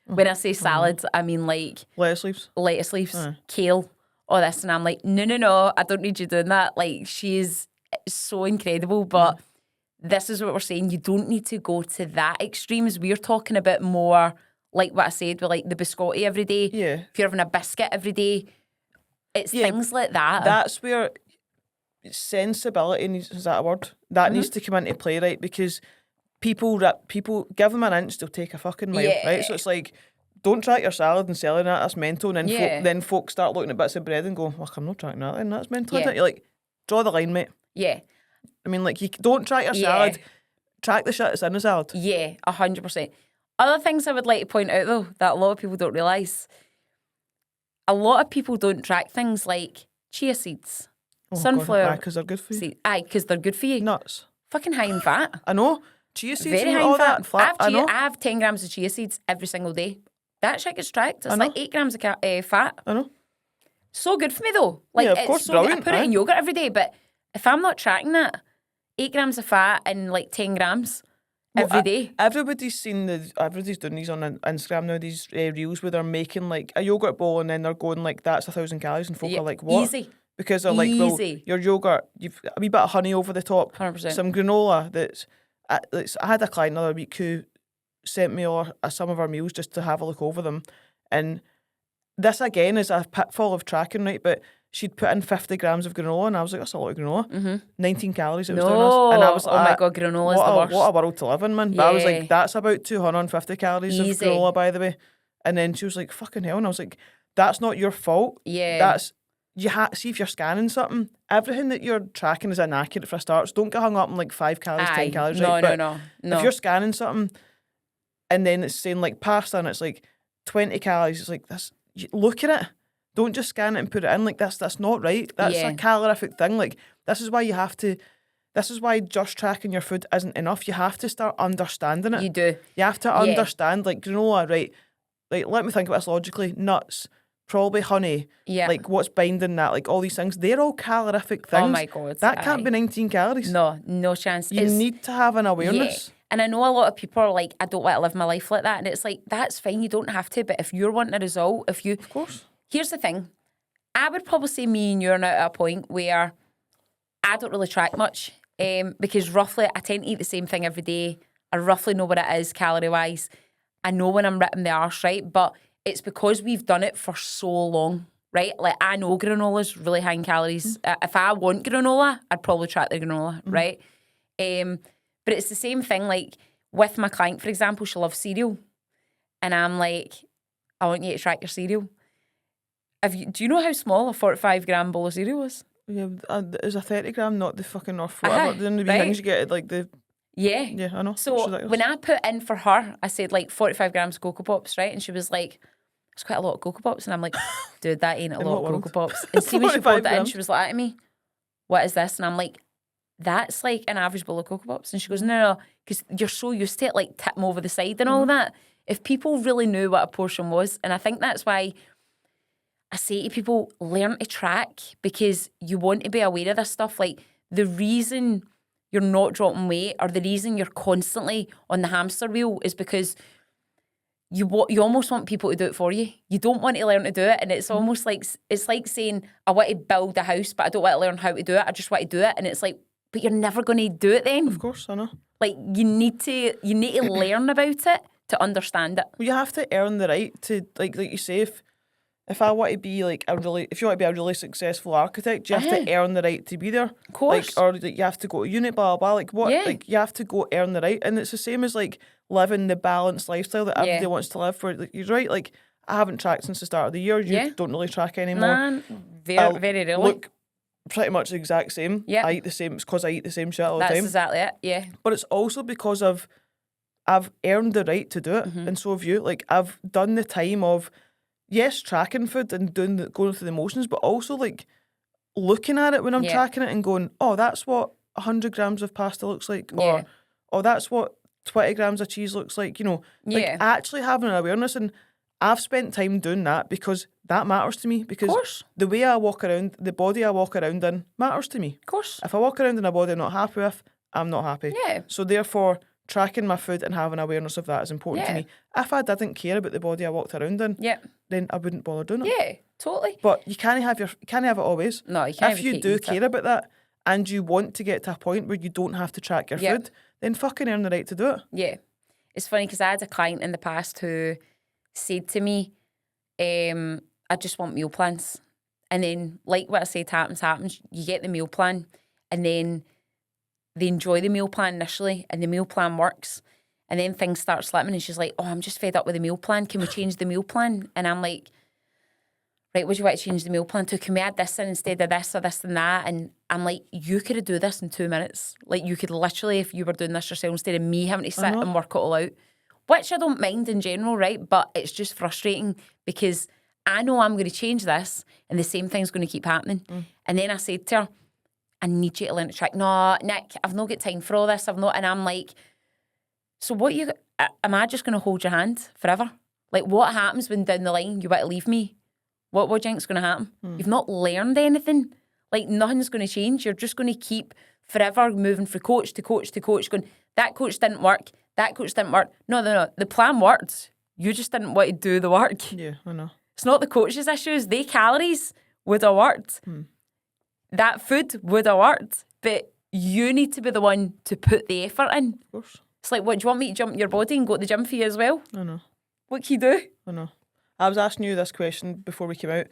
When I say salad, I mean like lettuce leaves, kale, all this. And I'm like, no, I don't need you doing that. Like, she is so incredible. But this is what we're saying. You don't need to go to that extremes. We're talking about more like what I said with like the biscotti every day. Yeah. If you're having a biscuit every day, it's things like that. That's where sensibility needs, is that a word? That needs to come into play, right? Because people give them an inch, they'll take a fucking mile, right? So it's like, don't track your salad and selling that, that's mental. And then folks start looking at bits of bread and go, look, I'm not tracking that, and that's mental, isn't it? You're like, draw the line, mate. Yeah. I mean, like, you don't track your salad, track the shit that's in the salad. Yeah, 100%. Other things I would like to point out, though, that a lot of people don't realise, a lot of people don't track things like chia seeds, sunflower. Because they're good for you. Because they're good for you. Nuts. Fucking high in fat. I know. Chia seeds Very and high all in fat. that fat. I have 10 grams of chia seeds every single day. That shit gets tracked. It's like 8 grams of fat. I know. So good for me, though. Like, of course, it's so good. brilliant. I put it in yogurt every day, but if I'm not tracking that, 8 grams of fat and like 10 grams every day. Everybody's doing these on Instagram now, these reels where they're making like a yogurt bowl and then they're going like, that's 1,000 calories, and folk are like, what? Easy. Because they're like, well, your yogurt, you've a wee bit of honey over the top, 100%. some granola that's I had a client another week who sent me some of our meals just to have a look over them, and this again is a pitfall of tracking, right? But she'd put in 50 grams of granola, and I was like, that's a lot of granola. 19 calories it was doing us. And I was like, oh my God, granola is the worst. What a world to live in, man. But I was like, that's about 250 calories of granola, by the way. And then she was like, fucking hell. And I was like, that's not your fault. Yeah. That's, see if you're scanning something, everything that you're tracking is inaccurate for a start. So don't get hung up on like 5 calories, 10 calories. No, right? no. If you're scanning something and then it's saying like pasta and it's like 20 calories, it's like, look at it. Don't just scan it and put it in. Like that's not right. That's a calorific thing. Like this is why just tracking your food isn't enough. You have to start understanding it. You do. You have to understand, like, granola, right? Like, let me think about this logically. Nuts, probably honey. Yeah. Like, what's binding that? Like, all these things. They're all calorific things. Oh, my God. That can't be 19 calories. No chance. You need to have an awareness. Yeah. And I know a lot of people are like, I don't want to live my life like that. And it's like, that's fine. You don't have to. But if you're wanting a result, Of course. Here's the thing. I would probably say me and you are now at a point where I don't really track much because roughly I tend to eat the same thing every day. I roughly know what it is calorie-wise. I know when I'm ripping the arse, right? But it's because we've done it for so long, right? Like, I know granola's really high in calories. If I want granola, I'd probably track the granola, right? But it's the same thing, like, with my client, for example, she loves cereal. And I'm like, I want you to track your cereal. Do you know how small a 45-gram bowl of cereal is? Yeah, it's a 30-gram, not the fucking North whatever. Then the things you get at like the... Yeah, I know. So when I put in for her, I said like 45 grams of Cocoa Pops, right? And she was like, it's quite a lot of Cocoa Pops. And I'm like, dude, that ain't a lot of Cocoa Pops. And see when she poured that in, she was like at me, what is this? And I'm like, that's like an average bowl of Cocoa Pops. And she goes, no, because you're so used to it, like tip them over the side and all that. If people really knew what a portion was, and I think that's why I say to people, learn to track, because you want to be aware of this stuff. Like, the reason you're not dropping weight, or the reason you're constantly on the hamster wheel, is because you almost want people to do it for you. You don't want to learn to do it, and it's almost like, it's like saying, I want to build a house, but I don't want to learn how to do it. I just want to do it, and it's like, but you're never going to do it then. Of course, I know. Like, you need to learn about it to understand it. Well, you have to earn the right to, like you say, if I want to be like if you want to be a really successful architect, you have to earn the right to be there. Of course. Like, or like, you have to go to uni, blah, blah, blah. Like, what? Yeah. Like, you have to go earn the right. And it's the same as, like, living the balanced lifestyle that everybody wants to live for. Like, you're right. Like, I haven't tracked since the start of the year. You don't really track anymore. Man, very rarely. Look pretty much the exact same. Yeah. I eat the same. It's because I eat the same shit all the time. That's exactly it, yeah. But it's also because I've earned the right to do it. And so have you. Like, I've done the time of, yes, tracking food and going through the motions, but also like looking at it when I'm tracking it and going, oh, that's what 100 grams of pasta looks like, or oh, that's what 20 grams of cheese looks like. You know, like actually having an awareness. And I've spent time doing that because that matters to me. Because the way I walk around, the body I walk around in, matters to me. Of course. If I walk around in a body I'm not happy with, I'm not happy. Yeah. So therefore, tracking my food and having awareness of that is important to me. If I didn't care about the body I walked around in, then I wouldn't bother doing it. Yeah, totally. But you can't have it always. No, you can't. If you do care about that and you want to get to a point where you don't have to track your food, then fucking earn the right to do it. Yeah. It's funny because I had a client in the past who said to me, I just want meal plans. And then, like what I said happens. You get the meal plan and then they enjoy the meal plan initially and the meal plan works. And then things start slipping and she's like, oh, I'm just fed up with the meal plan. Can we change the meal plan? And I'm like, right, what do you want to change the meal plan to? Can we add this in instead of this or this and that? And I'm like, you could do this in 2 minutes. Like, you could literally, if you were doing this yourself, instead of me having to sit and work it all out, which I don't mind in general, right? But it's just frustrating because I know I'm going to change this and the same thing's going to keep happening. And then I said to her, I need you to learn to track. No, Nick, I've not got time for all this. And I'm like, so am I just going to hold your hand forever? Like, what happens when down the line you want to leave me? What do you think's going to happen? You've not learned anything. Like, nothing's going to change. You're just going to keep forever moving from coach to coach to coach, going, that coach didn't work. That coach didn't work. No. The plan worked. You just didn't want to do the work. Yeah, I know. It's not the coach's issues. They calories would have worked. That food would have worked. But you need to be the one to put the effort in. Of course. It's like, what, do you want me to jump your body and go to the gym for you as well? I know. What can you do? I know. I was asking you this question before we came out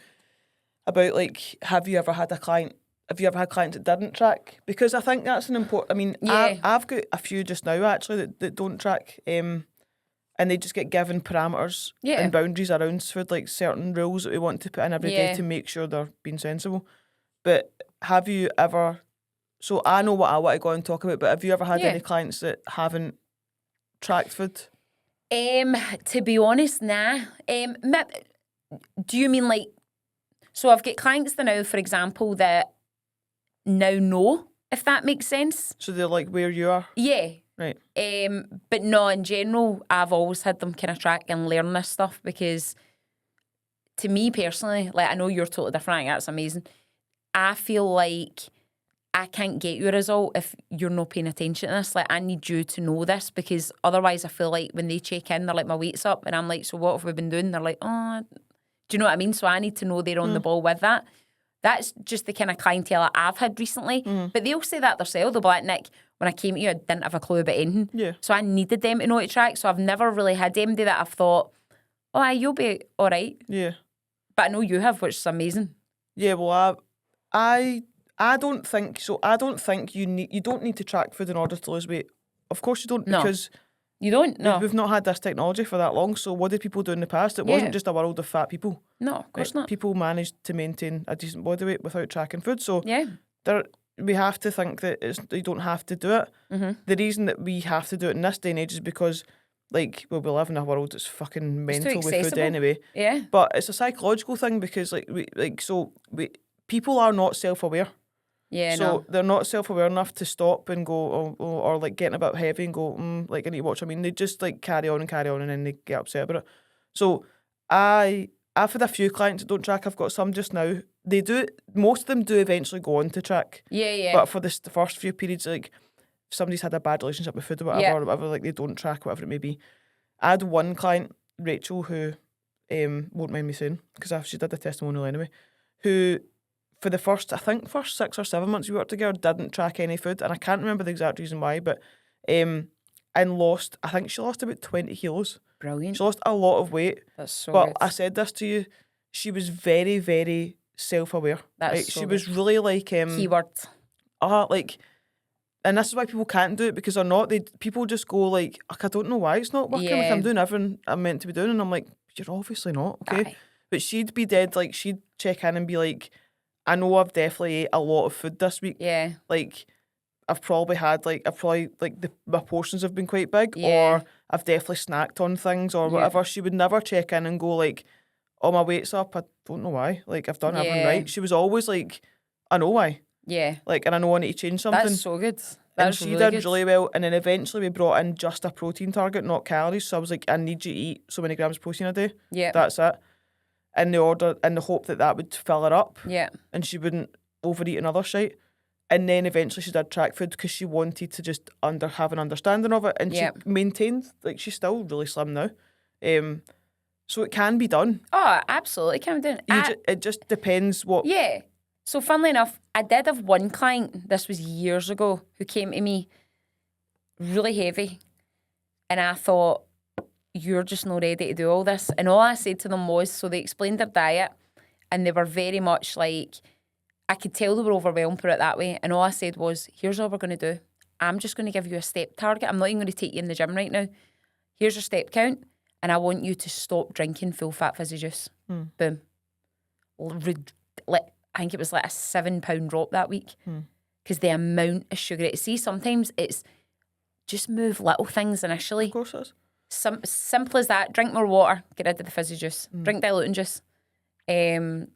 about, like, have you ever had clients that didn't track? Because I think that's an important... I mean, I've got a few just now, actually, that don't track. And and they just get given parameters Yeah. and boundaries around food, like certain rules that we want to put in every day Yeah. to make sure they're being sensible. But have you ever... So I know what I want to go and talk about, but have you ever had Yeah. any clients that haven't tracked food? To be honest, nah. Do you mean like... So I've got clients that now, for example, that now know, if that makes sense. So they're like where you are? Yeah. Right. But no, in general, I've always had them kind of track and learn this stuff because to me personally, like I know you're totally different, that's amazing. I feel like I can't get you a result if you're not paying attention to this. Like I need you to know this because otherwise I feel like when they check in, they're like, my weight's up. And I'm like, so what have we been doing? They're like, oh, do you know what I mean? So I need to know they're on the ball with that. That's just the kind of clientele I've had recently. But they'll say that themselves. They'll be like, Nick, when I came to you, I didn't have a clue about anything. Yeah. So I needed them to know to track. So I've never really had anybody that I've thought, oh, aye, you'll be all right. Yeah. But I know you have, which is amazing. Yeah, well, I don't think so. I don't think you don't need to track food in order to lose weight. Of course you don't, No. because You don't? No. we've not had this technology for that long. So what did people do in the past? It Yeah. wasn't just a world of fat people. No, of course Right? not. People managed to maintain a decent body weight without tracking food. So Yeah. we have to think that you don't have to do it. Mm-hmm. The reason that we have to do it in this day and age is because, like, well, we live in a world that's fucking mental with food accessible. anyway. Yeah. But it's a psychological thing because, people are not self-aware. Yeah, So no. they're not self-aware enough to stop and go, or like getting a bit heavy and go, like I need to watch. I mean, they just like carry on and then they get upset about it. So I've had a few clients that don't track. I've got some just now. They do. Most of them do eventually go on to track. Yeah, yeah. But for the first few periods, like if somebody's had a bad relationship with food or whatever, Yeah. or whatever, like they don't track, whatever it may be. I had one client, Rachel, who won't mind me saying, because she did the testimonial anyway, who for the first 6 or 7 months we worked together didn't track any food, and I can't remember the exact reason why, but and lost, I think she lost about 20 kilos. Brilliant. She lost a lot of weight. That's so But good. I said this to you, she was very, very self-aware. That's right? so She good. was really like Keyword. like, and this is why people can't do it, because they're not. People just go like, I don't know why it's not working. Like Yeah. I'm doing everything I'm meant to be doing, and I'm like, you're obviously not, okay. Aye. But she'd be dead. Like she'd check in and be like, I know I've definitely ate a lot of food this week. Yeah. Like I've probably my portions have been quite big, Yeah. or I've definitely snacked on things or Yeah. whatever. She would never check in and go like, oh, my weight's up. I don't know why. Like I've done everything Yeah. right. She was always like, I know why. Yeah. Like, and I know I need to change something. That's so good. And That's she really did good. really well. And then eventually we brought in just a protein target, not calories. So I was like, I need you to eat so many grams of protein a day. Yeah. That's it. In the hope that would fill her up Yeah. and she wouldn't overeat another shite. And then eventually she did track food because she wanted to just have an understanding of it. And Yeah. she maintained, like, she's still really slim now. So it can be done. Oh, absolutely. Can we do it? It just depends what... Yeah. So funnily enough, I did have one client, this was years ago, who came to me really heavy. And I thought, you're just not ready to do all this. And all I said to them was, so they explained their diet and they were very much like, I could tell they were overwhelmed, put it that way. And all I said was, here's all we're going to do. I'm just going to give you a step target. I'm not even going to take you in the gym right now. Here's your step count. And I want you to stop drinking full fat fizzy juice. Boom. I think it was like a £7 drop that week. Because the amount of sugar. See, sometimes it's just move little things initially. Of course it is. Simple as that. Drink more water. Get rid of the fizzy juice. Drink diluting juice. And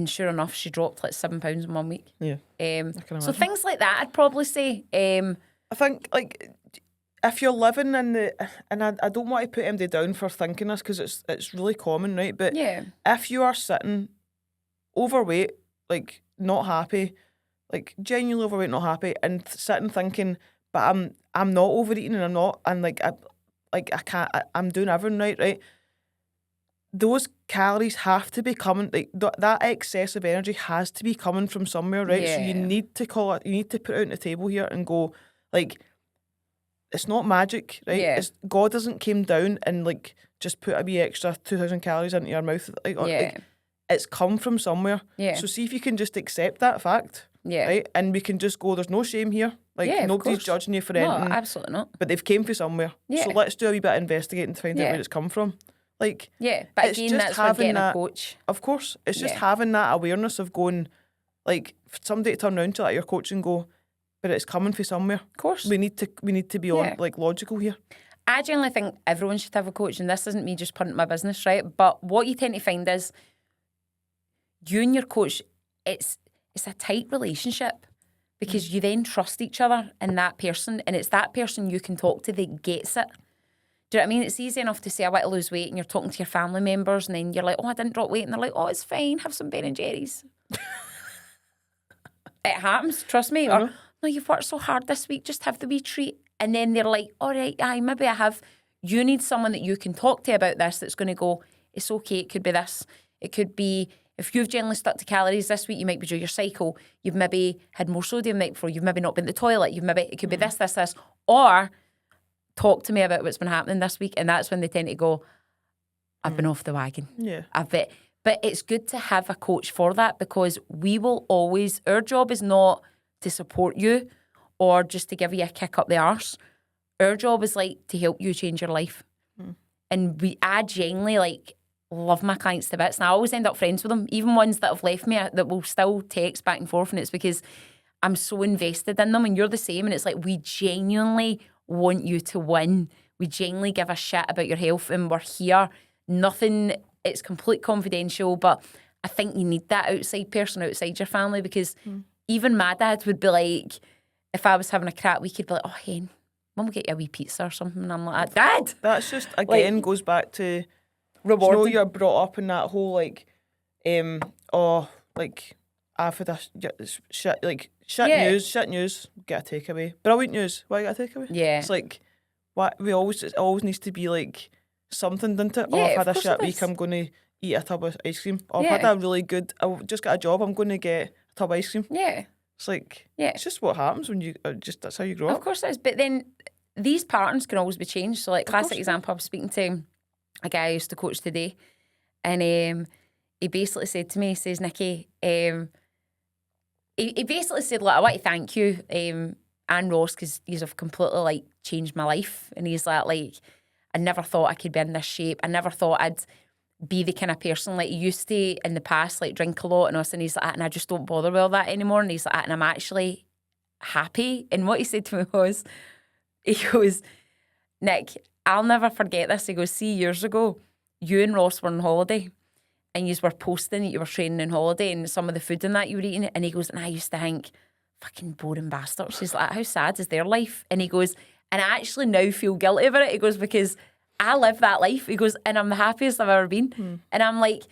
sure enough, she dropped like £7 in 1 week. Yeah. So imagine. things like that, I'd probably say. I think, like, if you're living in and I don't want to put MD down for thinking this because it's really common, right? But Yeah. if you are sitting overweight, like not happy, like genuinely overweight, not happy, and sitting thinking, but I'm not overeating and I'm not, and I'm doing everything right? Those calories have to be coming, like that excessive energy has to be coming from somewhere, right? So you Yeah. need to put it out on the table here and go, like, it's not magic, right? Yeah. God doesn't came down and like just put a wee extra 2,000 calories into your mouth. Yeah. It's come from somewhere. Yeah. So see if you can just accept that fact, Yeah. right? And we can just go, there's no shame here. Like, Yeah, of nobody's course. judging you for No, anything. absolutely not. But they've came from somewhere. Yeah. So let's do a wee bit of investigating to find out Yeah. where it's come from. Like, Yeah, but it's again, just that's where having getting that, a coach. Of course. It's just Yeah. having that awareness of going, like, for somebody to turn around to like your coach and go, but it's coming from somewhere. Of course. We need to be Yeah. on, like, logical here. I generally think everyone should have a coach, and this isn't me just punting my business, right? But what you tend to find is you and your coach, it's a tight relationship because you then trust each other and that person, and it's that person you can talk to that gets it. Do you know what I mean? It's easy enough to say, I want to lose weight, and you're talking to your family members, and then you're like, oh, I didn't drop weight. And they're like, oh, it's fine. Have some Ben & Jerry's. It happens, trust me. Or, no, you've worked so hard this week, just have the wee treat. And then they're like, all right, aye, maybe I have. You need someone that you can talk to about this that's going to go, it's okay, it could be this. It could be, if you've generally stuck to calories this week, you might be due your cycle. You've maybe had more sodium the night before. You've maybe not been to the toilet. It could be this. Or talk to me about what's been happening this week. And that's when they tend to go, I've been off the wagon. Yeah. But it's good to have a coach for that, because we will always, our job is not to support you or just to give you a kick up the arse. Our job is like to help you change your life. And I genuinely like love my clients to bits, and I always end up friends with them, even ones that have left me that will still text back and forth, and it's because I'm so invested in them, and you're the same. And it's like, we genuinely want you to win. We genuinely give a shit about your health, and we're here. Nothing, it's complete confidential, but I think you need that outside person outside your family, because even my dad would be like, if I was having a crap week, he'd be like, oh, Hen, Mum will get you a wee pizza or something. And I'm like, Dad! That's just, again, goes back to, Rewarding. you know, you're brought up in that whole, like, I've had a shit news, get a takeaway. Brilliant news, why get a takeaway? Yeah. It's like, what it always needs to be like something, doesn't it? Yeah, Oh, I've had of a course shit it week, is. I'm going to eat a tub of ice cream. Oh, Yeah. I've had a really good, I've just got a job, I'm going to get a tub of ice cream. Yeah. It's like, Yeah. it's just what happens when you, that's how you grow Of up. course it is. But then these patterns can always be changed. So, like, classic course. example, I was speaking to a guy I used to coach today, and he basically said to me, he says, Nikki, he basically said, look, I want to thank you and Ross, because you have completely, like, changed my life. And he's like, I never thought I could be in this shape. I never thought I'd be the kind of person, like, you used to in the past, like, drink a lot and us. And he's like, and I just don't bother with all that anymore. And he's like, and I'm actually happy. And what he said to me was, he goes, Nick, I'll never forget this. He goes, see, years ago, you and Ross were on holiday, and you were posting that you were training on holiday and some of the food and that you were eating. And he goes, and I used to think, fucking boring bastards. She's like, how sad is their life? And he goes, and I actually now feel guilty about it. He goes, because I live that life. He goes, and I'm the happiest I've ever been. And I'm like,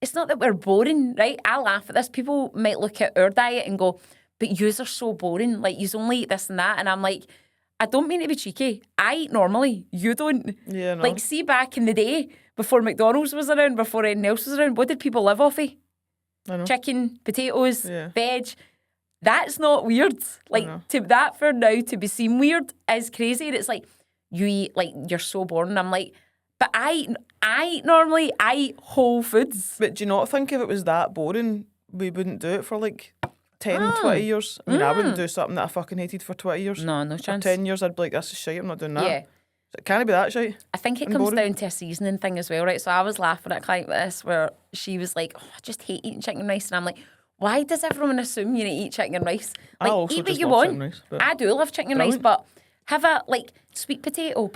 it's not that we're boring, right? I laugh at this. People might look at our diet and go, but yous are so boring. Like, yous only eat this and that. And I'm like, I don't mean to be cheeky. I eat normally. You don't. Yeah, no. Like, see, back in the day, before McDonald's was around, before anything else was around, what did people live off of? I know. Chicken, potatoes, Yeah. veg. That's not weird. Like, know. to that for now to be seen weird is crazy. And it's like, you eat, like, you're so boring. I'm like, but I eat normally, I eat whole foods. But do you not think if it was that boring, we wouldn't do it for like 10, 20 years? I mean, I wouldn't do something that I fucking hated for 20 years. No, no For chance. 10 years, I'd be like, this is shite, I'm not doing that. Yeah. So can it be that shite? I think it And comes boring. down to a seasoning thing as well, right? So I was laughing at a client with this where she was like, oh, I just hate eating chicken and rice. And I'm like, why does everyone assume you eat chicken and rice? I Like, also eat what just you love want. chicken and rice, but- I do love chicken and rice, Brilliant. but have a, like, sweet potato,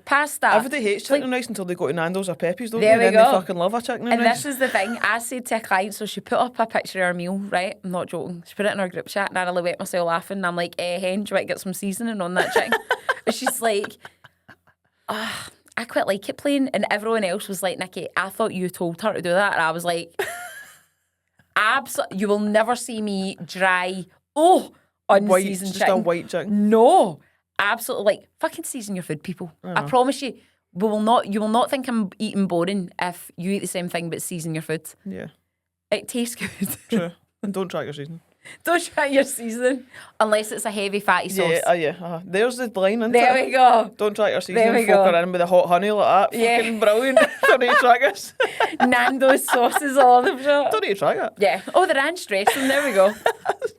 pasta. Everybody hates chicken Like, and rice until they go to Nando's or Pepe's, don't There they? we Then they go. fucking love a chicken and And rice. this is the thing, I said to a client, so she put up a picture of her meal, right? I'm not joking. She put it in our group chat, and I nearly wet myself laughing. And I'm like, Hen, do you want to get some seasoning on that chicken? And she's like, I quite like it plain. And everyone else was like, Nikki, I thought you told her to do that. And I was like, you will never see me dry, White, unseasoned just a chicken. white chicken. No, absolutely. Like, fucking season your food, people. I promise you, you will not think I'm eating boring if you eat the same thing but season your food. Yeah, It tastes good. true. And don't track your seasoning. Don't try your seasoning unless it's a heavy fatty sauce. Yeah. There's the line, isn't There it? we go. Don't track your There seasoning. we Folk go. are in with the hot honey like that. Yeah. Fucking brilliant. Don't need to track us. Nando's sauces all over the shop. Don't need to track it. Yeah. Oh, the ranch dressing. There we go.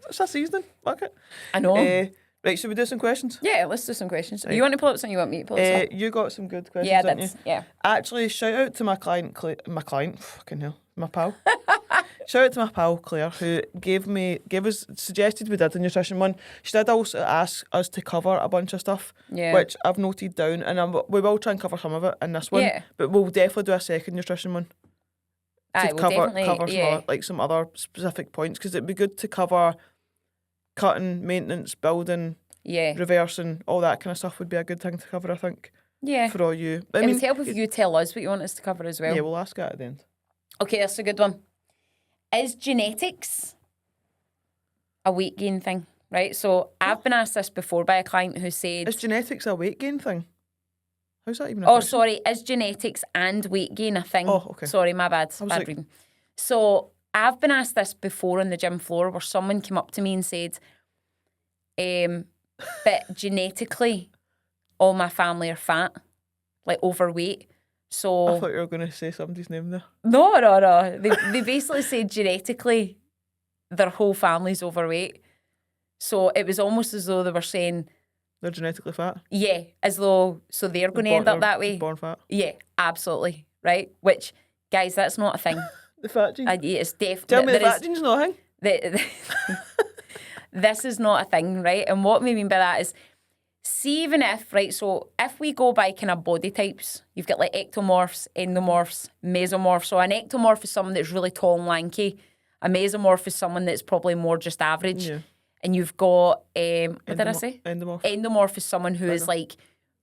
It's a seasoning. Fuck it. I know. Right, should we do some questions? Yeah, let's do some questions. Right. You want to pull up something? You want me to pull up something? You got some good questions, Yeah, didn't that's you? yeah. Actually, shout out to my client, fucking hell, my pal. Shout out to my pal Claire, who suggested we did a nutrition one. She did also ask us to cover a bunch of stuff, Yeah. which I've noted down, and we will try and cover some of it in this one. Yeah. But we'll definitely do a second nutrition one Aye, to we'll cover definitely, yeah. some other specific points, because it'd be good to cover cutting, maintenance, building, Yeah. reversing, all that kind of stuff would be a good thing to cover, I think, Yeah. for all you. It would help if you tell us what you want us to cover as well. Yeah, we'll ask that at the end. Okay, that's a good one. Is genetics a weight gain thing? Right? So I've been asked this before by a client who said... Is genetics a weight gain thing? How's that even a Oh, question? sorry. Is genetics and weight gain a thing? Oh, okay. Sorry, my bad. Bad like- reading. So I've been asked this before on the gym floor where someone came up to me and said, but genetically, all my family are fat, like overweight. So I thought you were going to say somebody's name there. No. They basically said genetically their whole family's overweight. So it was almost as though they were saying, They're genetically fat. yeah, as though, so they're going to end up that way. Born fat. Yeah, absolutely. Right? Which, guys, that's not a thing. The fat gene. It's definitely. Tell me the fat gene's not a thing. This is not a thing, right? And what we mean by that is, see, even if, right, so if we go by kind of body types, you've got like ectomorphs, endomorphs, mesomorphs. So an ectomorph is someone that's really tall and lanky. A mesomorph is someone that's probably more just average. Yeah. And you've got, what did I say? Endomorph. Endomorph is someone who is like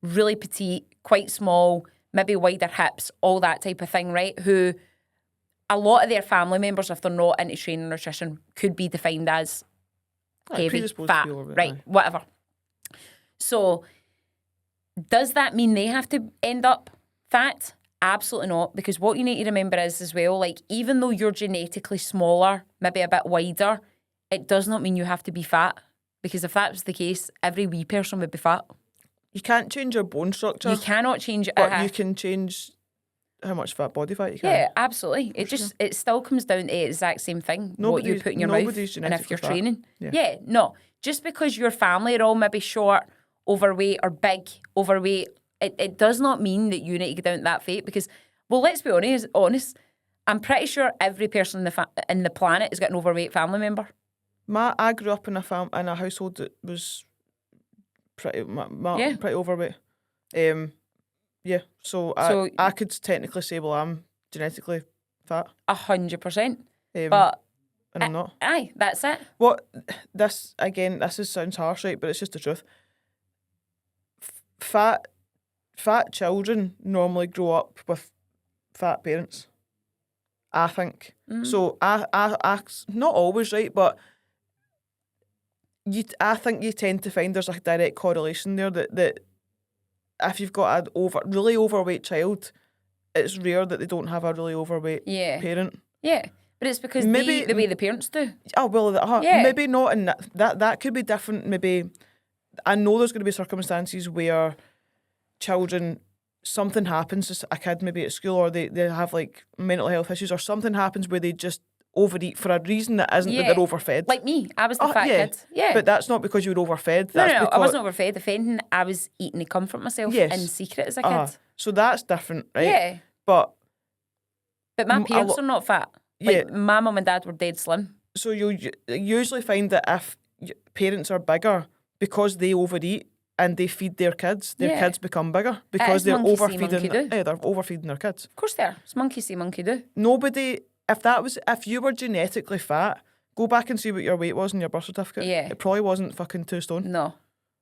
really petite, quite small, maybe wider hips, all that type of thing, right? Who a lot of their family members, if they're not into training and nutrition, could be defined as heavy, predisposed to fat, be overweight, right? aye. Whatever. So, does that mean they have to end up fat? Absolutely not, because what you need to remember is as well, like, even though you're genetically smaller, maybe a bit wider, it does not mean you have to be fat, because if that was the case, every wee person would be fat. You can't change your bone structure, You cannot change it. but you can change how much body fat you can. Yeah, absolutely. It still comes down to the exact same thing. What you Nobody's- put in your mouth, nobody's and if genetically you're fat. training. Yeah. No. Just because your family are all maybe short, overweight, or big, overweight, it does not mean that you need to get down to that fate. Because, well, let's be honest. I'm pretty sure every person in the planet has got an overweight family member. I grew up in a household that was pretty pretty overweight. Yeah, so I could technically say, well, I'm genetically fat. 100%. But and I'm not. Aye, that's it. This sounds harsh, right? But it's just the truth. Fat children normally grow up with fat parents, I think. So I not always, right, but I think you tend to find there's a direct correlation there that if you've got a really overweight child, it's rare that they don't have a really overweight parent. Yeah, but it's because Maybe- the way the parents do. Oh, well, Yeah. maybe not in that could be different. Maybe I know there's going to be circumstances where children, something happens to a kid maybe at school, or they have like mental health issues, or something happens where they just overeat for a reason that isn't that they're overfed. Like me, I was the fat kid. Yeah. But that's not because you were overfed. No, That's I because, wasn't overfed. If anything, I was eating to comfort myself Yes. in secret as a kid. So that's different, right? Yeah. But But my parents are not fat. Like, my mum and dad were dead slim. so you usually find that if parents are bigger, because they overeat and they feed their kids become bigger because is they're monkey see, overfeeding. monkey do. Yeah, they're overfeeding their kids. Of course they are. It's monkey see, monkey do. Nobody, if you were genetically fat, go back and see what your weight was in your birth certificate. Yeah. It probably wasn't fucking 2 stone. No.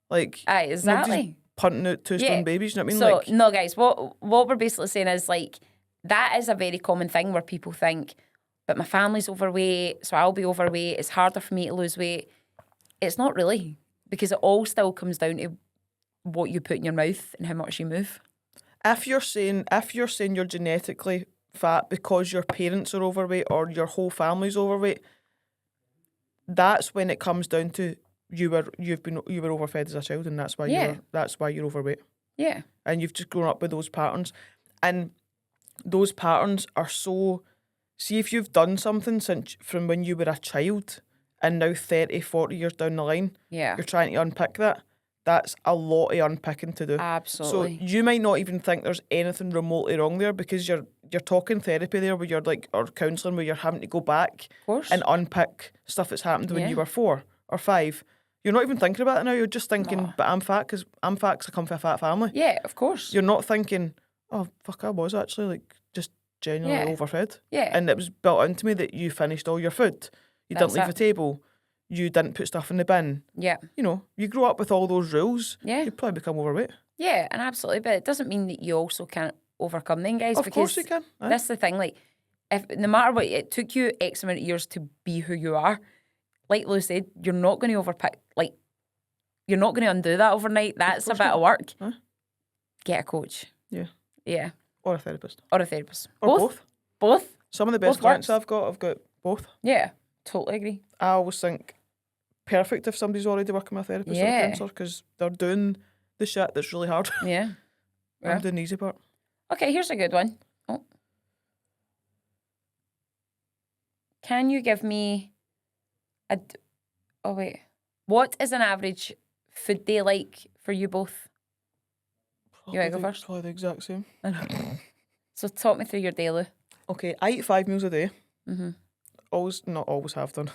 Like, Aye, nobody's exactly. punting out 2 stone babies, you know what I mean? So, Like, no, guys, what we're basically saying is, like, that is a very common thing where people think, but my family's overweight, so I'll be overweight. It's harder for me to lose weight. It's not really, because it all still comes down to what you put in your mouth and how much you move. if you're saying you're genetically fat because your parents are overweight or your whole family's overweight, that's when it comes down to you were overfed as a child, and that's why you're overweight. Yeah. And you've just grown up with those patterns, and those patterns are so. See, if you've done something from when you were a child, and now 30, 40 years down the line, Yeah. you're trying to unpick that. That's a lot of unpicking to do. Absolutely. So you might not even think there's anything remotely wrong there because you're talking therapy there where you're like, or counselling where you're having to go back Of course. and unpick stuff that's happened when Yeah. you were 4 or 5. You're not even thinking about it now. You're just thinking, No. but I'm fat because I'm fat 'cause I come from a fat family. Yeah, of course. You're not thinking, oh, fuck, I was actually like just genuinely Yeah. overfed. Yeah. And it was built into me that you finished all your food. You That's didn't leave it. the table. You didn't put stuff in the bin. Yeah. You know, you grow up with all those rules. Yeah. You probably become overweight. Yeah, and absolutely. But it doesn't mean that you also can't overcome them, guys. Of because course you can. Aye. that's the thing. Like, if no matter what, it took you X amount of years to be who you are. Like Lou said, you're not going to overpick. Like, you're not going to undo that overnight. That's a course bit not. of work. Huh? Get a coach. Yeah. Yeah. Or a therapist. Or a therapist. Or both. Both. Some of the best Both clients works. I've got both. Yeah. Totally agree. I always think perfect if somebody's already working with a therapist or a Yeah. counsellor because they're doing the shit that's really hard. Yeah. Yeah. I'm doing the easy part. Okay, here's a good one. Oh. Can you give me oh wait. What is an average food day like for you both? You wanna go Probably- first? Probably the exact same. So talk me through your day, Lou. Okay, I eat 5 meals a day. Mm-hmm. Not always have done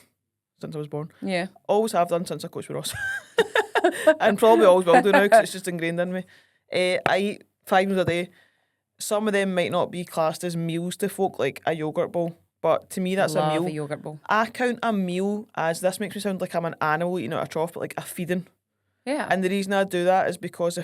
since I was born. Yeah. Always have done since I coached with Ross. And probably always will do now because it's just ingrained in me. I eat 5 meals a day. Some of them might not be classed as meals to folk, like a yogurt bowl. But to me, that's Love a meal. a yogurt bowl. I count a meal as, this makes me sound like I'm an animal eating out of a trough, but like a feeding. Yeah. And the reason I do that is because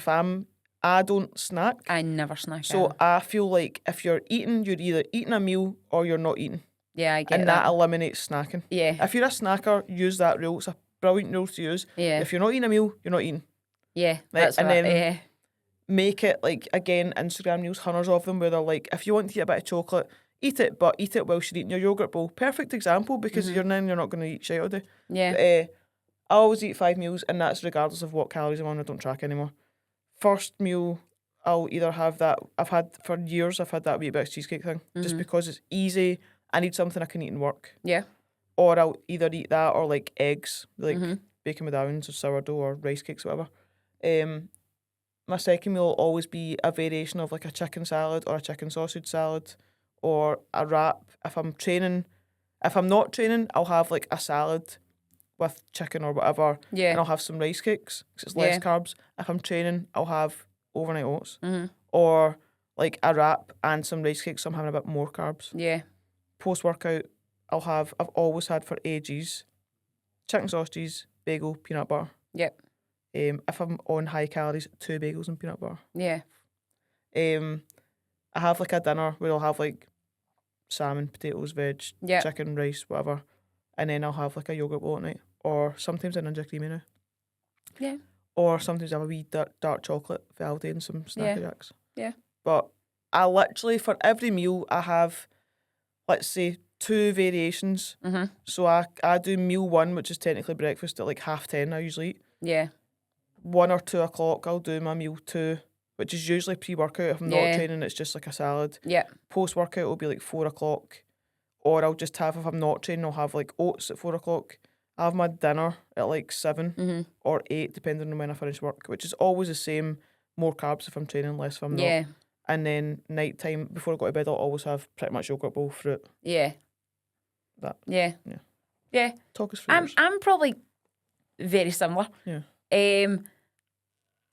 I don't snack. I never snack. So either. I feel like if you're eating, you're either eating a meal or you're not eating. Yeah, I get And that eliminates snacking. Yeah. If you're a snacker, use that rule. It's a brilliant rule to use. Yeah. If you're not eating a meal, you're not eating. Yeah. That's and what then- yeah. Make it like, again, Instagram reels, hundreds of them, where they're like, if you want to eat a bit of chocolate, eat it, but eat it whilst you're eating your yogurt bowl. Perfect example because you're not going to eat shit all day. Yeah. I always eat 5 meals, and that's regardless of what calories I'm on. I don't track anymore. First meal, I'll either have that. I've had for years. I've had that wee bit cheesecake thing, just because it's easy. I need something I can eat in work, Yeah. or I'll either eat that or like eggs, like bacon medallions or sourdough or rice cakes, whatever. My second meal will always be a variation of like a chicken salad or a chicken sausage salad or a wrap. If I'm training, if I'm not training, I'll have like a salad with chicken or whatever, and Yeah. I'll have some rice cakes because it's less Yeah. carbs. If I'm training, I'll have overnight oats Mm-hmm. or like a wrap and some rice cakes, so I'm having a bit more carbs. Yeah. Post-workout, I've always had for ages, chicken sausages, bagel, peanut butter. Yep. If I'm on high calories, 2 bagels and peanut butter. Yeah. I have like a dinner where I'll have like salmon, potatoes, veg, Yeah. chicken, rice, whatever, and then I'll have like a yogurt bowl at night, or sometimes a Ninja Creamy now. Yeah. Or sometimes I have a wee dark chocolate for Aldi and some Snacker Jacks. Yeah. But I literally, for every meal, I have, let's say, 2 variations. Mm-hmm. So I do meal 1, which is technically breakfast, at like 10:30 I usually eat. Yeah. 1 or 2 o'clock, I'll do my meal 2, which is usually pre-workout. If I'm not Yeah. training, it's just like a salad. Yeah. Post-workout, it'll be like 4 o'clock. Or I'll just have, if I'm not training, I'll have like oats at 4 o'clock. I have my dinner at like 7 Mm-hmm. or 8, depending on when I finish work, which is always the same. More carbs if I'm training, less if I'm not. Yeah. And then night time, before I go to bed, I'll always have pretty much yogurt bowl, fruit. Yeah. That. Yeah. Yeah. Yeah. Talk us through yours. I'm probably very similar. Yeah.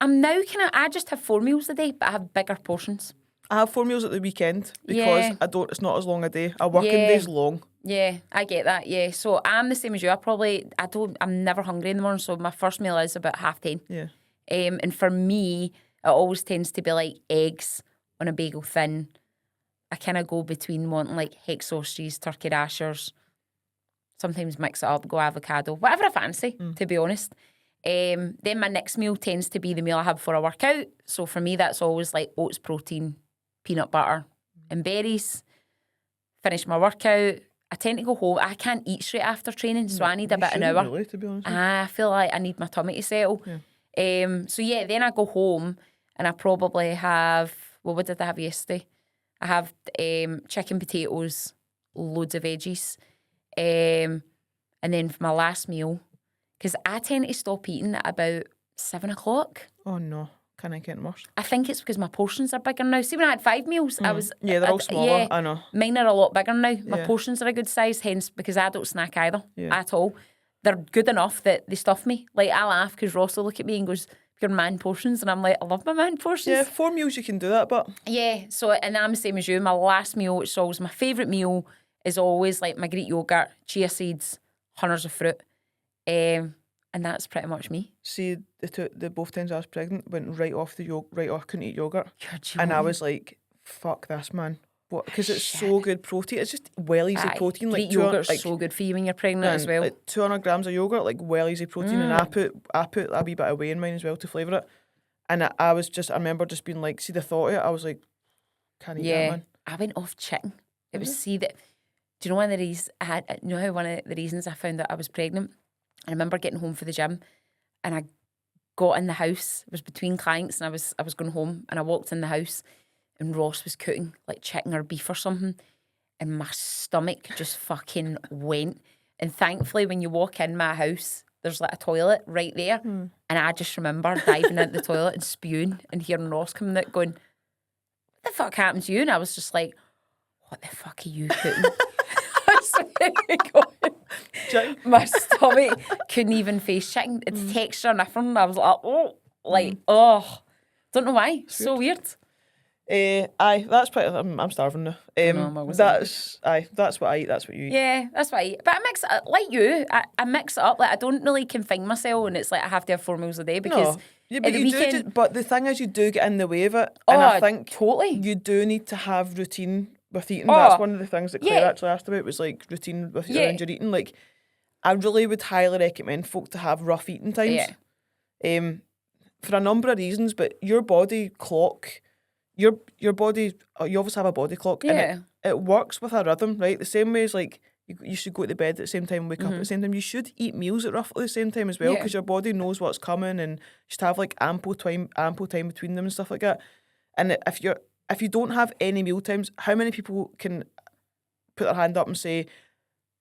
I'm now I just have 4 meals a day, but I have bigger portions. I have 4 meals at the weekend because Yeah. it's not as long a day. A working Yeah. day's long. Yeah, I get that. Yeah, so I'm the same as you. I'm never hungry in the morning, so my first meal is about 10:30. Yeah. And for me, it always tends to be like eggs on a bagel thin. I kind of go between wanting like hex sausages, turkey rashers, sometimes mix it up, go avocado, whatever I fancy, to be honest. Then my next meal tends to be the meal I have before I work out. So for me, that's always like oats, protein, peanut butter, and berries. Finish my workout. I tend to go home. I can't eat straight after training, so I need a You bit an shouldn't hour. really, to be honest. I feel like I need my tummy to settle. So yeah, then I go home and I probably have, well, what did I have yesterday? I have chicken, potatoes, loads of veggies. And And then for my last meal, because I tend to stop eating at about 7 o'clock. Oh no, can I get worse? I think it's because my portions are bigger now. See, when I had 5 meals, I was... Yeah, they're all smaller, Yeah, I know. mine are a lot bigger now. My Yeah. portions are a good size, hence, because I don't snack either Yeah. at all. They're good enough that they stuff me. Like, I laugh because Ross will look at me and goes, your man portions. And I'm like, I love my man portions. Yeah, 4 meals you can do that, but... Yeah, so, and I'm the same as you. My last meal, which is always my favourite meal, is always like my Greek yogurt, chia seeds, hunters of fruit. And that's pretty much me. See, the both times I was pregnant, went right off right off, couldn't eat yogurt. You're And I joking. was like, fuck this, man. What? Because it's so good protein. It's just well easy Aye, protein. Like Greek yogurt's like, so good for you when you're pregnant as man, well. like 200 grams of yogurt, like well easy protein. And I put a wee bit of whey in mine as well to flavour it. And I remember just being like, see the thought of it, I was like, can't eat that, Yeah, man. I went off chicken. It was see that. Do you know one of the reasons one of the reasons I found out I was pregnant? I remember getting home for the gym, and I got in the house. It was between clients, and I was going home, and I walked in the house, and Ross was cooking like chicken or beef or something, and my stomach just fucking went. And thankfully, when you walk in my house, there's like a toilet right there, and I just remember diving into the toilet and spewing, and hearing Ross coming out going, "What the fuck happened to you?" And I was just like, "What the fuck are you cooking?" I swear to God. Chicken. My stomach couldn't even face chicken. Its texture and everything. I was like, don't know why. So weird. Aye, that's pretty. I'm starving now. I'm always hungry. That's what I eat. That's what you eat. Yeah, that's why I eat. But I mix it up, like you. I mix it up. Like, I don't really confine myself, and it's like I have to have 4 meals a day because No, yeah, but at the you weekend, do. But the thing is, you do get in the way of it, and I think totally. you do need to have routine with eating. Oh, That's one of the things that Claire yeah. actually asked about was like routine with Yeah. around your eating. Like, I really would highly recommend folk to have rough eating times. Yeah. For a number of reasons, but your body clock, your body, you obviously have a body clock, Yeah. and it works with a rhythm, right? The same way as like you should go to bed at the same time and wake up at the same time. You should eat meals at roughly the same time as well, Yeah. because your body knows what's coming and you should have like ample time between them and stuff like that. And if you don't have any meal times, how many people can put their hand up and say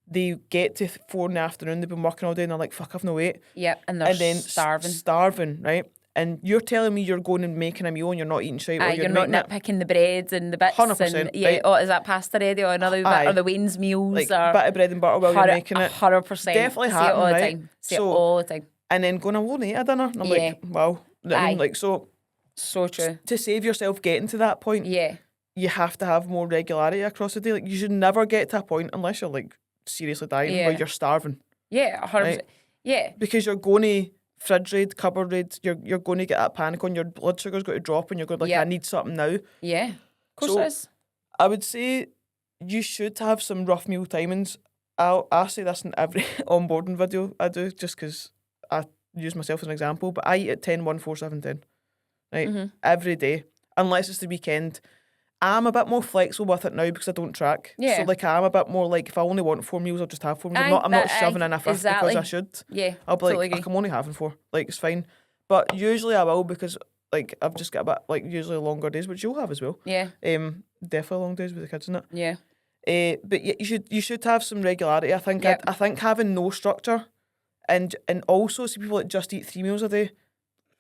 they get to 4 in the afternoon, they've been working all day and they're like, fuck, I've no weight. Yeah, and they're And then starving. right? And you're telling me you're going and making a meal and you're not eating shit while Aye, you're you're not making it. nitpicking the breads and the bits. 100%, and, yeah, right. oh, is that pasta ready or another bit, Aye. or the Wayne's meals Like or bit of bread and butter while you're making it. 100%. Definitely See happen, it all the right? time. See So- it all the time. And then going, I won't eat a dinner. And I'm Yeah. like, wow. You know what I mean? Aye. Like, so So true. to save yourself getting to that point, Yeah. you have to have more regularity across the day. Like, you should never get to a point, unless you're like seriously dying, Yeah. where you're starving. Yeah, 100%. Right. Yeah. Because you're going to fridge raid, cupboard raid, you're going to get that panic on, your blood sugar's going to drop and you're going to be like, Yeah. I need something now. Yeah. Of course So- it is. I would say you should have some rough meal timings. I say this in every onboarding video I do, just because I use myself as an example, but I eat at 10, 1, 4, 7, 10. Right? Every day. Unless it's the weekend. I'm a bit more flexible with it now because I don't track. Yeah. So like I'm a bit more like, if I only want 4 meals, I'll just have 4 meals. Aye, I'm not that- shoving aye, in a fifth exactly. because I should. Yeah. I'll be totally like, agree. I'm only having 4. Like, it's fine. But usually I will, because like I've just got a bit like usually longer days, which you'll have as well. Yeah. Definitely long days with the kids in it. Yeah. But yeah, you should have some regularity. I think Yep. I think having no structure, and also see people that just eat 3 meals a day,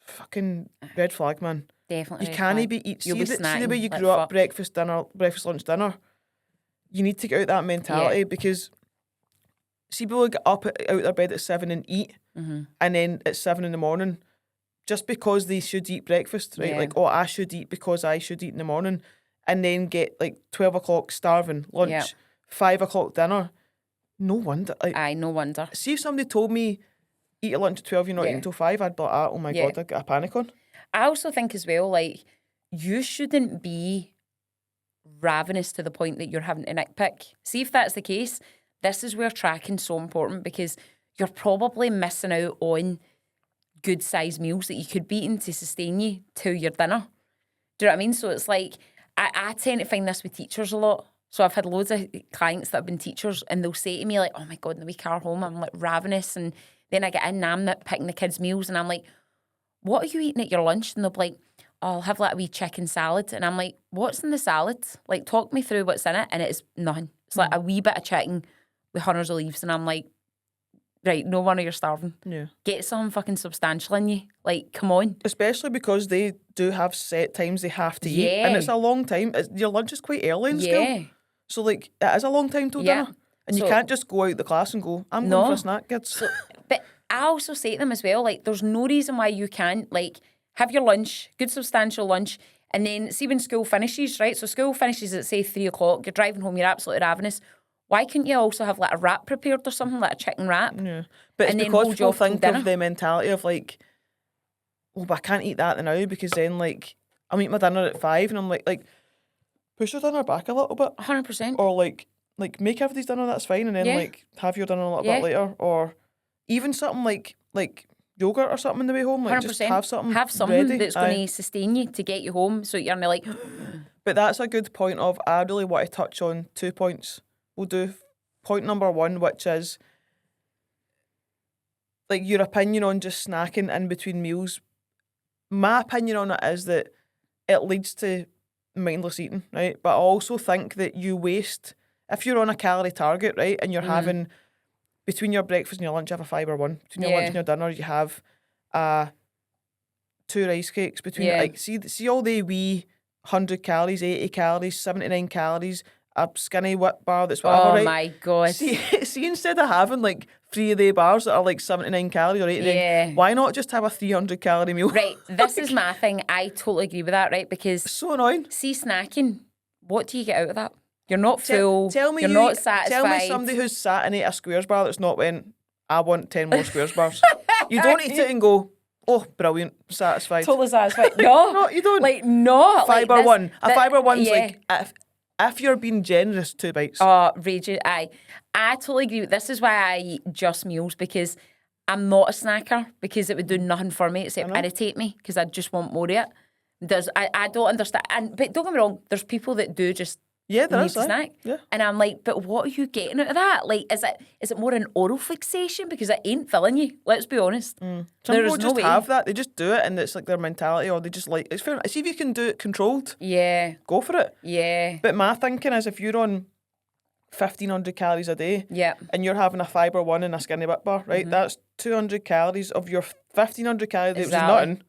fucking red flag, man. Definitely. You red can't flag. be eat. See You'll be the way snacking you like grew up, fuck. breakfast, lunch, dinner. You need to get out that mentality, because see people get up out of their bed at 7 and eat, Mm-hmm. and then at 7 in the morning, just because they should eat breakfast, right? Yeah. Like, oh, I should eat because I should eat in the morning, and then get like 12 o'clock starving lunch, Yeah. 5 o'clock dinner. No wonder. Like, Aye, no wonder. see if somebody told me eat a lunch at 12, you're not Yeah. eating till 5, I'd be like, oh my Yeah. God, I'd get a panic on. I also think as well, like, you shouldn't be ravenous to the point that you're having to nitpick. See if that's the case. This is where tracking's so important, because you're probably missing out on good sized meals that you could be eating to sustain you to your dinner. Do you know what I mean? So it's like, I tend to find this with teachers a lot. So I've had loads of clients that have been teachers, and they'll say to me like, oh my God, in the week hour home, I'm like ravenous. And then I get in and I'm nitpicking the kids' meals, and I'm like, what are you eating at your lunch? And they'll be like, oh, I'll have like a wee chicken salad. And I'm like, what's in the salad? Like, talk me through what's in it. And it's nothing. It's like a wee bit of chicken with hundreds of leaves. And I'm like, right, no wonder you're starving. Yeah. Get something fucking substantial in you. Like, come on. Especially because they do have set times they have to eat. And Yeah. it's a long time. Your lunch is quite early in school. Yeah. So, like, it is a long time till Yeah. dinner. And you So- can't just go out the class and go, I'm No. going for a snack, kids. But I also say to them as well, like, there's no reason why you can't, like, have your lunch, good substantial lunch, and then see when school finishes, right? So school finishes at, say, 3 o'clock, you're driving home, you're absolutely ravenous. Why couldn't you also have, like, a wrap prepared or something, like a chicken wrap? Yeah. But it's And then because hold you people off till think dinner. of the mentality of, like, oh, but I can't eat that now because then, like, I'll eat my dinner at 5 and I'm like, push your dinner back a little bit. 100%. Or, like make everybody's dinner, that's fine. And then, Yeah. like, have your dinner a little Yeah. bit later. Or even something like yogurt or something on the way home. Like, 100%. just have something Ready. ready. That's Aye. going to sustain you to get you home so you're not like, But that's a good point of, I really want to touch on 2 points. We'll do point number 1, which is, like, your opinion on just snacking in between meals. My opinion on it is that it leads to mindless eating, right? But I also think that you waste, if you're on a calorie target, right, and you're having, between your breakfast and your lunch, you have a fibre one. Between your lunch and your dinner, you have 2 rice cakes. Between, like, see all the wee 100 calories, 80 calories, 79 calories, a skinny whip bar that's whatever, oh right? my God. See, instead of having, like, 3 of the bars that are, like, 79 calories or 89, Yeah. why not just have a 300 calorie meal? Right, this is my thing. I totally agree with that, right? Because So annoying. see, snacking, what do you get out of that? You're not full. Tell me you're you, not satisfied. Tell me somebody who's sat and ate a squares bar that's not went, I want 10 more squares bars. You don't eat it and go, oh, brilliant, satisfied. Totally satisfied. No, No, you don't. Like, no. Fibre like this, one. A fibre one's yeah. like, if you're being generous, 2 bites. Oh, raging. I totally agree. This is why I eat just meals, because I'm not a snacker, because it would do nothing for me except irritate me, because I just want more of it. I don't understand. But don't get me wrong, there's people that do just Yeah, there need is, to aye. snack. Yeah. And I'm like, but what are you getting out of that? Like, is it more an oral fixation? Because it ain't filling you. Let's be honest. Some There people is no just way. have that. They just do it and it's like their mentality, or they just like, it's fair enough. See if you can do it controlled, Yeah, go for it. yeah, But my thinking is, if you're on 1,500 calories a day yeah. and you're having a fibre one and a skinny whip bar, right? That's 200 calories of your 1,500 calories, which is Exactly. nothing,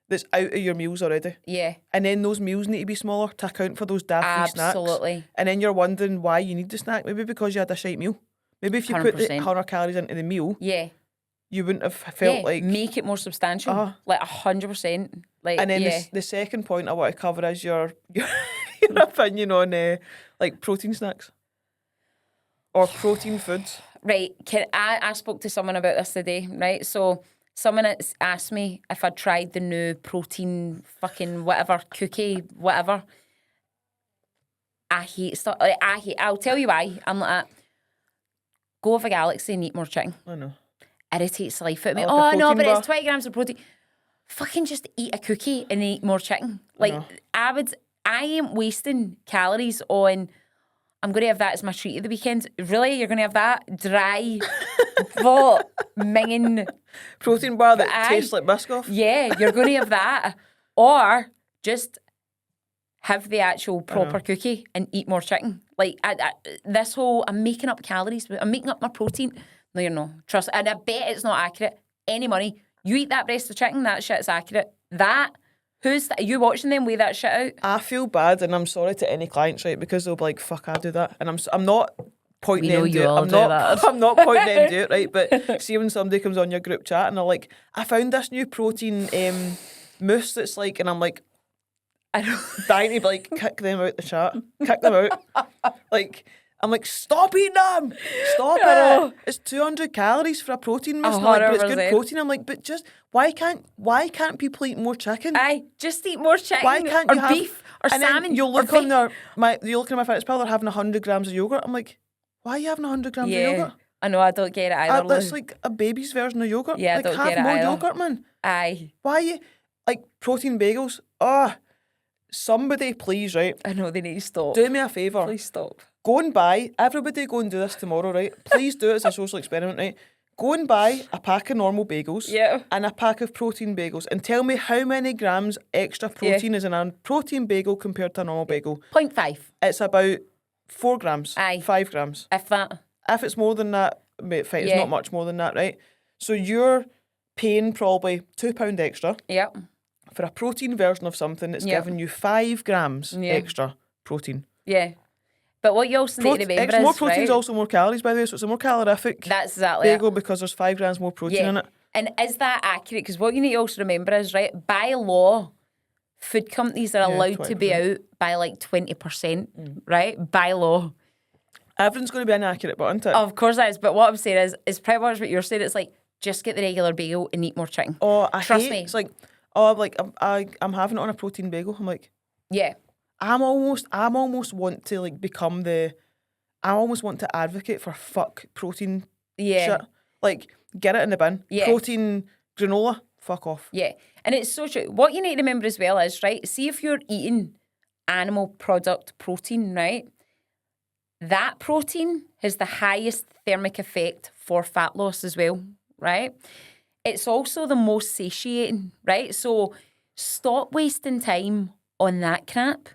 that's out of your meals already. Yeah, And then those meals need to be smaller to account for those daft wee snacks. absolutely. And then you're wondering why you need the snack. Maybe because you had a shite meal. Maybe if you put the 100%. 100 calories into the meal, Yeah, you wouldn't have felt yeah. like... Make it more substantial. Uh-huh. Like 100%. Like, And then yeah. the second point I want to cover is your opinion on like protein snacks or protein foods. Right, I spoke to someone about this today, right? So someone has asked me if I'd tried the new protein fucking whatever cookie, whatever. I hate stuff. Like, I'll tell you why. I'm like that. Go with a Galaxy and eat more chicken. I know. Irritates the life out of me. Like a Oh no, protein but bar. it's 20 grams of protein. Fucking just eat a cookie and eat more chicken. Like, know. I ain't wasting calories on, I'm going to have that as my treat of the weekend. Really? You're going to have that? Dry, what, minging. Protein bar that Aye. tastes like Biscoff. Yeah, you're going to have that. Or just have the actual proper cookie and eat more chicken. Like, this whole, I'm making up calories, I'm making up my protein. No, you're not. Trust. And I bet it's not accurate. Any money. You eat that breast of chicken, that shit's accurate. That, are you watching them weigh that shit out? I feel bad, and I'm sorry to any clients, right? Because they'll be like, "Fuck, I do that," and I'm not pointing We know them to you it. all I'm do not. that. I'm not pointing them to it, right? But see when somebody comes on your group chat and they're like, "I found this new protein mousse that's like," and I'm like, I don't. dying to be like, kick them out the chat, kick them out. Like, I'm like, stop eating them, stop know. it. It's 200 calories for a protein mousse. And they're like, but it's good 100%. protein. I'm like, but just why can't people eat more chicken? Aye, just eat more chicken. Why can't or you have beef or and then salmon? you'll look or on you'll look at my fitness pal, they're having 100 grams of yogurt. I'm like, why are you having 100 grams of yogurt? I know, I don't get it either. That's Lou. like a baby's version of yogurt. Yeah, I like don't have get it more either. yogurt, man. Aye, Why are you like protein bagels? Somebody please, right? I know they need to stop. Do me a favour. Please stop. Go and buy, everybody go and do this tomorrow, right? Please do it as a social experiment, right? Go and buy a pack of normal bagels Yeah. and a pack of protein bagels and tell me how many grams extra protein is in a protein bagel compared to a normal bagel. 0.5, It's about 4 grams, Aye. 5 grams. if that. If it's more than that, fine, it's not much more than that, right? So you're paying probably £2 extra Yep. for a protein version of something that's giving you 5 grams extra protein. Yeah. But what you also need to remember more is, protein is right, also more calories, by the way, so it's a more calorific that's exactly bagel because there's 5 grams more protein in it. And is that accurate? Because what you need to also remember is, right, by law, food companies are allowed to be out by like 20%, right? By law. Everything's going to be inaccurate, but isn't it? Of course that is. But what I'm saying is pretty much what you're saying. It's like, just get the regular bagel and eat more chicken. Oh, Trust me. It's like, I'm having it on a protein bagel. I'm like, yeah. I'm almost want to like become I almost want to advocate for fuck protein shit. Like, get it in the bin. Yeah. Protein granola, fuck off. Yeah. And it's so true. What you need to remember as well is, right, see if you're eating animal product protein, right, that protein has the highest thermic effect for fat loss as well, right? It's also the most satiating, right? So stop wasting time on that crap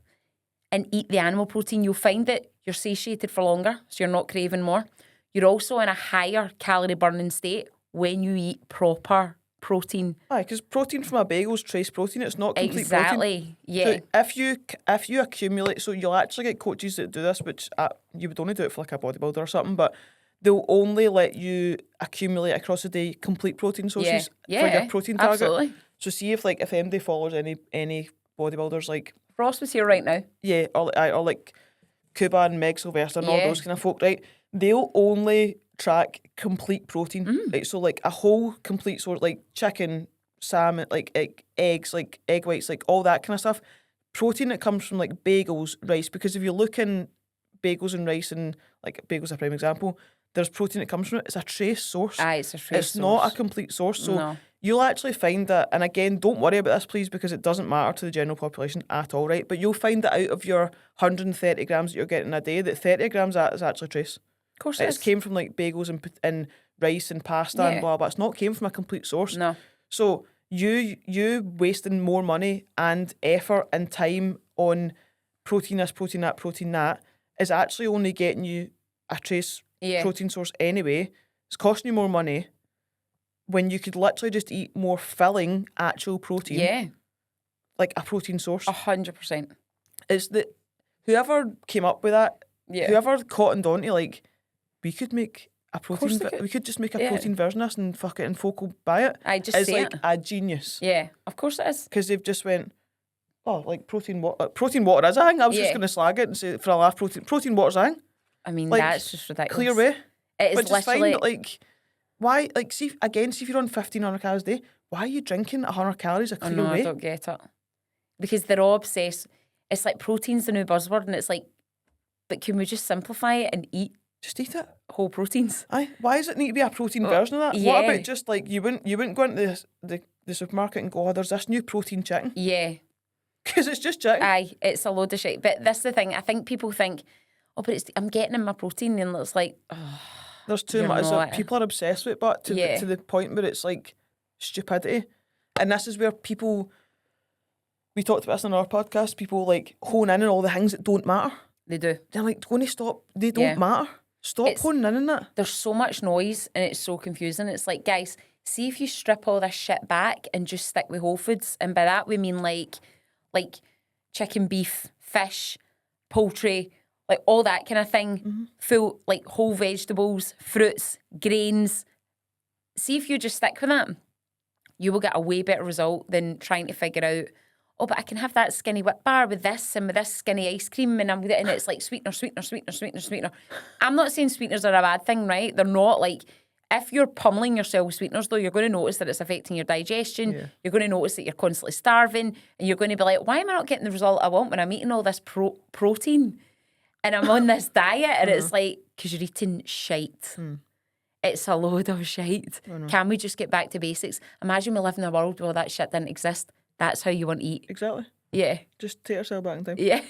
and eat the animal protein. You'll find that you're satiated for longer, so you're not craving more. You're also in a higher calorie burning state when you eat proper protein. Aye, because protein from a bagel is trace protein. It's not complete protein. Exactly, yeah. So if you accumulate, so you'll actually get coaches that do this, which you would only do it for like a bodybuilder or something, but they'll only let you accumulate across the day complete protein sources for your protein target. Absolutely. So see if MD follows any bodybuilders like Ross was here right now. Yeah, or like Cuba and Meg Sylvester and all those kind of folk, right? They'll only track complete protein, right? So like a whole complete sort, like chicken, salmon, like eggs, like egg whites, like all that kind of stuff. Protein that comes from like bagels, rice, because if you look in bagels and rice, and like bagels a prime example, there's protein that comes from it. It's a trace source. Aye, it's a trace It's source. not a complete source. So you'll actually find that, and again, don't worry about this, please, because it doesn't matter to the general population at all, right? But you'll find that out of your 130 grams that you're getting a day, that 30 grams of that is actually trace. Of course It's came from like bagels and rice and pasta and blah, blah. It's not came from a complete source. No. So you wasting more money and effort and time on protein this, protein that, protein that is actually only getting you a trace protein source anyway. It's costing you more money when you could literally just eat more filling actual protein. Yeah. Like a protein source. 100%. It's that whoever came up with that, whoever cottoned on to like, we could make a protein. We could just make a protein version of this and fuck it, and folk will buy it. I just it's say like a genius. Yeah, of course it is. Because they've just went, oh, like protein water. Protein water is a thing. I was just going to slag it and say for a laugh, protein water's a thing. I mean, like, that's just ridiculous. Clear way. It is which literally. Is fine, but like, why? Like, see if you're on 1,500 calories a day, why are you drinking 100 calories a clear way? I don't get it. Because they're all obsessed. It's like protein's the new buzzword, and it's like, but can we just simplify it and eat? Just eat it. Whole proteins. Aye. Why does it need to be a protein version of that? Yeah. What about just like you wouldn't go into the supermarket and go, oh, there's this new protein chicken. Yeah. Because it's just chicken. Aye, it's a load of shit. But that's the thing. I think people think, oh, but I'm getting in my protein, and it's like, oh, there's too much. People are obsessed with it, but to the point where it's like stupidity. And this is where people, we talked about this on our podcast, people like hone in on all the things that don't matter. They do. They're like, going to stop. They don't matter. Stop honing in on that. There's so much noise and it's so confusing. It's like, guys, see if you strip all this shit back and just stick with whole foods. And by that we mean like chicken, beef, fish, poultry, like all that kind of thing. Full, like whole vegetables, fruits, grains. See if you just stick with that, you will get a way better result than trying to figure out, oh, but I can have that skinny whip bar with this and with this skinny ice cream, and it's like sweetener. I'm not saying sweeteners are a bad thing, right? They're not. Like, if you're pummeling yourself with sweeteners, though, you're going to notice that it's affecting your digestion. Yeah. You're going to notice that you're constantly starving, and you're going to be like, why am I not getting the result I want when I'm eating all this protein and I'm on this diet? And it's like, because you're eating shite. It's a load of shite. Can we just get back to basics? Imagine we live in a world where that shit didn't exist. That's how you want to eat. Exactly. Yeah. Just take yourself back in time. Yeah.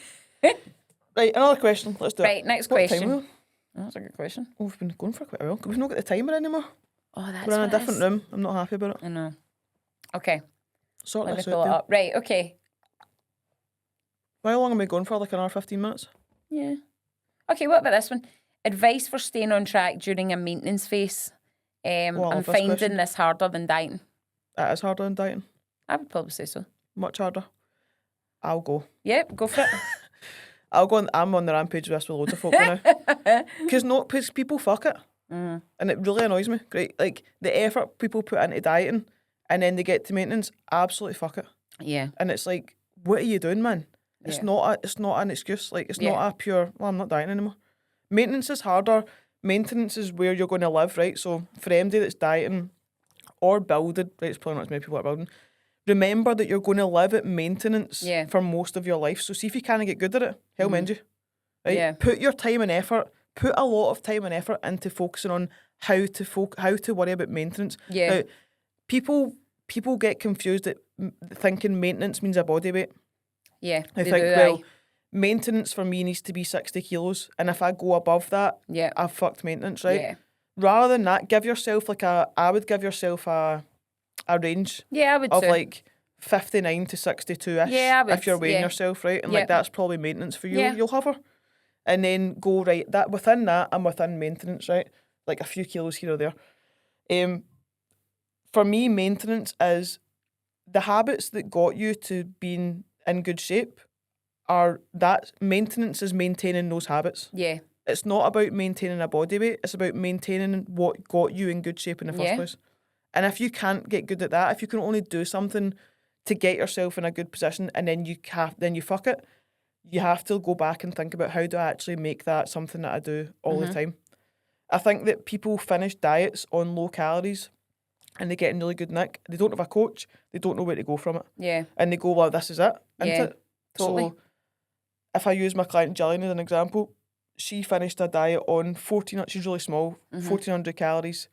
Right, another question. Let's do it. Right, next what question. Time that's a good question. Oh, we've been going for quite a while. We've not got the timer anymore. Oh, that's We're in a different room. I'm not happy about it. I know. Okay. Sort Let me this pull out. it up. Right, okay. How long am we going for? Like another 15 minutes? Yeah. Okay, what about this one? Advice for staying on track during a maintenance phase. I I'm love this finding question. this harder than dieting. It is harder than dieting. I would probably say so. Much harder. I'll go. Yep, go for it. I'll go. I'm on the rampage with this with loads of folk now. Because people fuck it. And it really annoys me. Great. Like, the effort people put into dieting and then they get to maintenance, absolutely fuck it. Yeah. And it's like, what are you doing, man? It's Yeah. it's not an excuse. Like, it's Yeah. not a pure, well, I'm not dieting anymore. Maintenance is harder. Maintenance is where you're going to live, right? So for anybody that's dieting or building, right, it's probably not as many people that are building, remember that you're going to live at maintenance Yeah. for most of your life. So see if you can't get good at it, hell mend you. Right? Yeah. Put your time and effort, put a lot of time and effort into focusing on how to worry about maintenance. Yeah. Now, people get confused at thinking maintenance means a body weight. Yeah. I they think, do, well, aye. maintenance for me needs to be 60 kilos. And if I go above that, Yeah. I've fucked maintenance, right? Yeah. Rather than that, give yourself I would give yourself a range Yeah, I would of too. like 59 to 62-ish. Yeah, I would, if you're weighing yeah. yourself, right? And Yeah. like that's probably maintenance for you. Yeah. You'll hover. And then go, right, that within that, I'm within maintenance, right? Like a few kilos here or there. For me, maintenance is the habits that got you to being in good shape maintenance is maintaining those habits. Yeah. It's not about maintaining a body weight. It's about maintaining what got you in good shape in the first Yeah. place. And if you can't get good at that, if you can only do something to get yourself in a good position and then you fuck it, you have to go back and think about how do I actually make that something that I do all the time. I think that people finish diets on low calories and they get in really good nick. They don't have a coach. They don't know where to go from it. Yeah. And they go, well, this is it, isn't Yeah, it? totally. So if I use my client Gillian as an example, she finished a diet on 14, she's really small, 1,400 calories,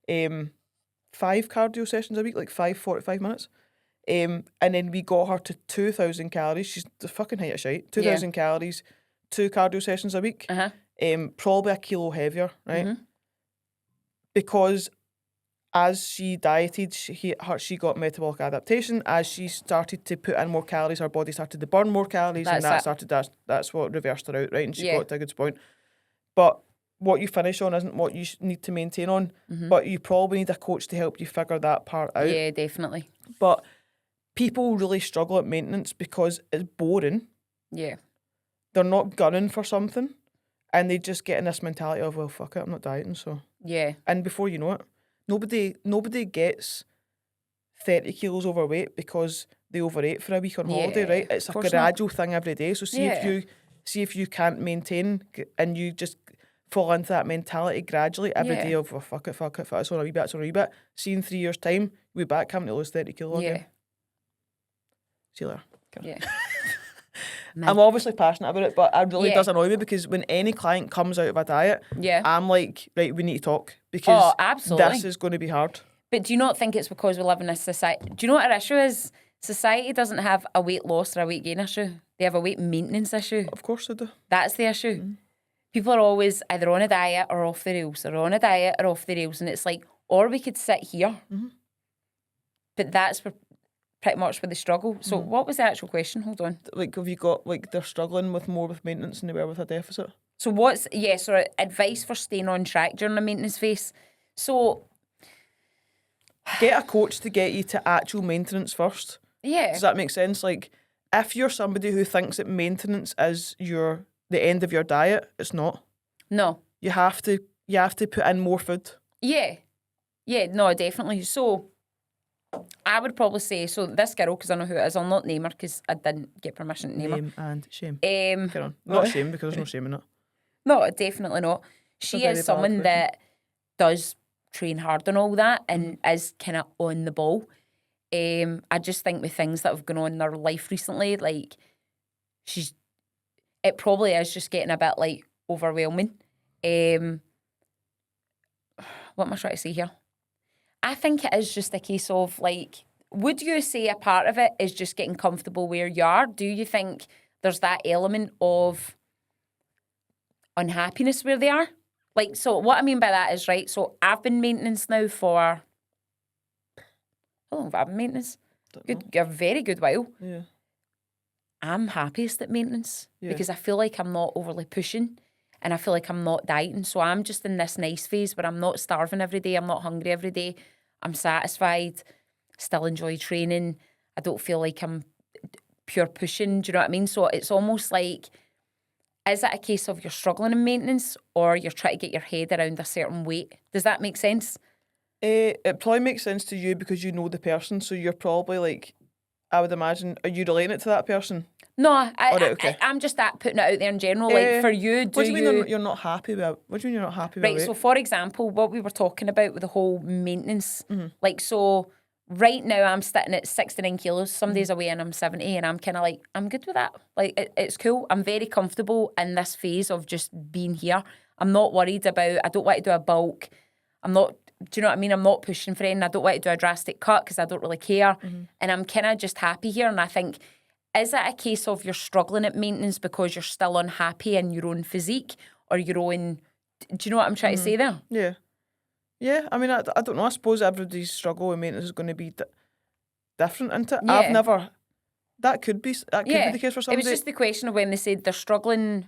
5 cardio sessions a week, like 5 45 minutes. And then we got her to 2,000 calories. She's the fucking height of shite. 2,000 calories, 2 cardio sessions a week. Uh-huh. Probably a kilo heavier, right? Because as she dieted, she got metabolic adaptation. As she started to put in more calories, her body started to burn more calories, and that's what reversed her out, right? And she got to a good point. But what you finish on isn't what you need to maintain on. But you probably need a coach to help you figure that part out. Yeah, definitely. But people really struggle at maintenance because it's boring. Yeah. They're not gunning for something, and they just get in this mentality of, well, fuck it, I'm not dieting, so. Yeah. And before you know it, nobody gets 30 kilos overweight because they overate for a week on holiday, right? It's a gradual thing every day. So see if you can't maintain and you just fall into that mentality gradually every day of, well, fuck it, it's on a wee bit. See in 3 years' time, we'll be back having to lose 30 kilos again. See you later. Yeah. I'm obviously passionate about it, but it really does annoy me because when any client comes out of a diet, I'm like, right, we need to talk because this is going to be hard. But do you not think it's because we live in a society? Do you know what our issue is? Society doesn't have a weight loss or a weight gain issue. They have a weight maintenance issue. Of course they do. That's the issue. People are always either on a diet or off the rails, or on a diet or off the rails. And it's like, or we could sit here. But that's pretty much where they struggle. So what was the actual question? Hold on. Like, have you got, like, they're struggling with more with maintenance than they were with a deficit? So so advice for staying on track during the maintenance phase. So get a coach to get you to actual maintenance first. Yeah. Does that make sense? Like, if you're somebody who thinks that maintenance is the end of your diet, it's not. No. You have to put in more food. Yeah. Yeah, no, definitely. So I would probably say, so this girl, because I know who it is, I'll not name her because I didn't get permission to name her. Name and shame. Carry on. Not shame because there's no shame in it. No, definitely not. She is someone that does train hard and all that and is kind of on the ball. I just think with things that have gone on in her life recently, like it probably is just getting a bit like overwhelming. What am I trying to say here? I think it is just a case of like, would you say a part of it is just getting comfortable where you are? Do you think there's that element of unhappiness where they are? Like, so what I mean by that is, right, so I've been maintenance now for, how long have I been maintenance? A very good while. Yeah. I'm happiest at maintenance because I feel like I'm not overly pushing. and I feel like I'm not dieting. So I'm just in this nice phase where I'm not starving every day. I'm not hungry every day. I'm satisfied, still enjoy training. I don't feel like I'm pure pushing. Do you know what I mean? So it's almost like, is it a case of you're struggling in maintenance or you're trying to get your head around a certain weight? Does that make sense? It probably makes sense to you because you know the person. So you're probably like, I would imagine, are you relating it to that person? No, Okay. I'm just putting it out there in general. Like for you, what do you mean you're not happy about? What do you mean you're not happy about? Right, so for example, what we were talking about with the whole maintenance, Mm-hmm. like so right now I'm sitting at 69 kilos, some days away and I'm 70 and I'm kind of like, I'm good with that. Like it's cool. I'm very comfortable in this phase of just being here. I'm not worried about, I don't want to do a bulk. I'm not, do you know what I mean? I'm not pushing for anything. I don't want to do a drastic cut because I don't really care. And I'm kind of just happy here. And I think, is it a case of you're struggling at maintenance because you're still unhappy in your own physique or your own, do you know what I'm trying to say there? Yeah. Yeah, I mean, I don't know. I suppose everybody's struggle with maintenance is going to be different, isn't it? Yeah. I've never, that could be the case for It somebody. was just the question of when they said they're struggling,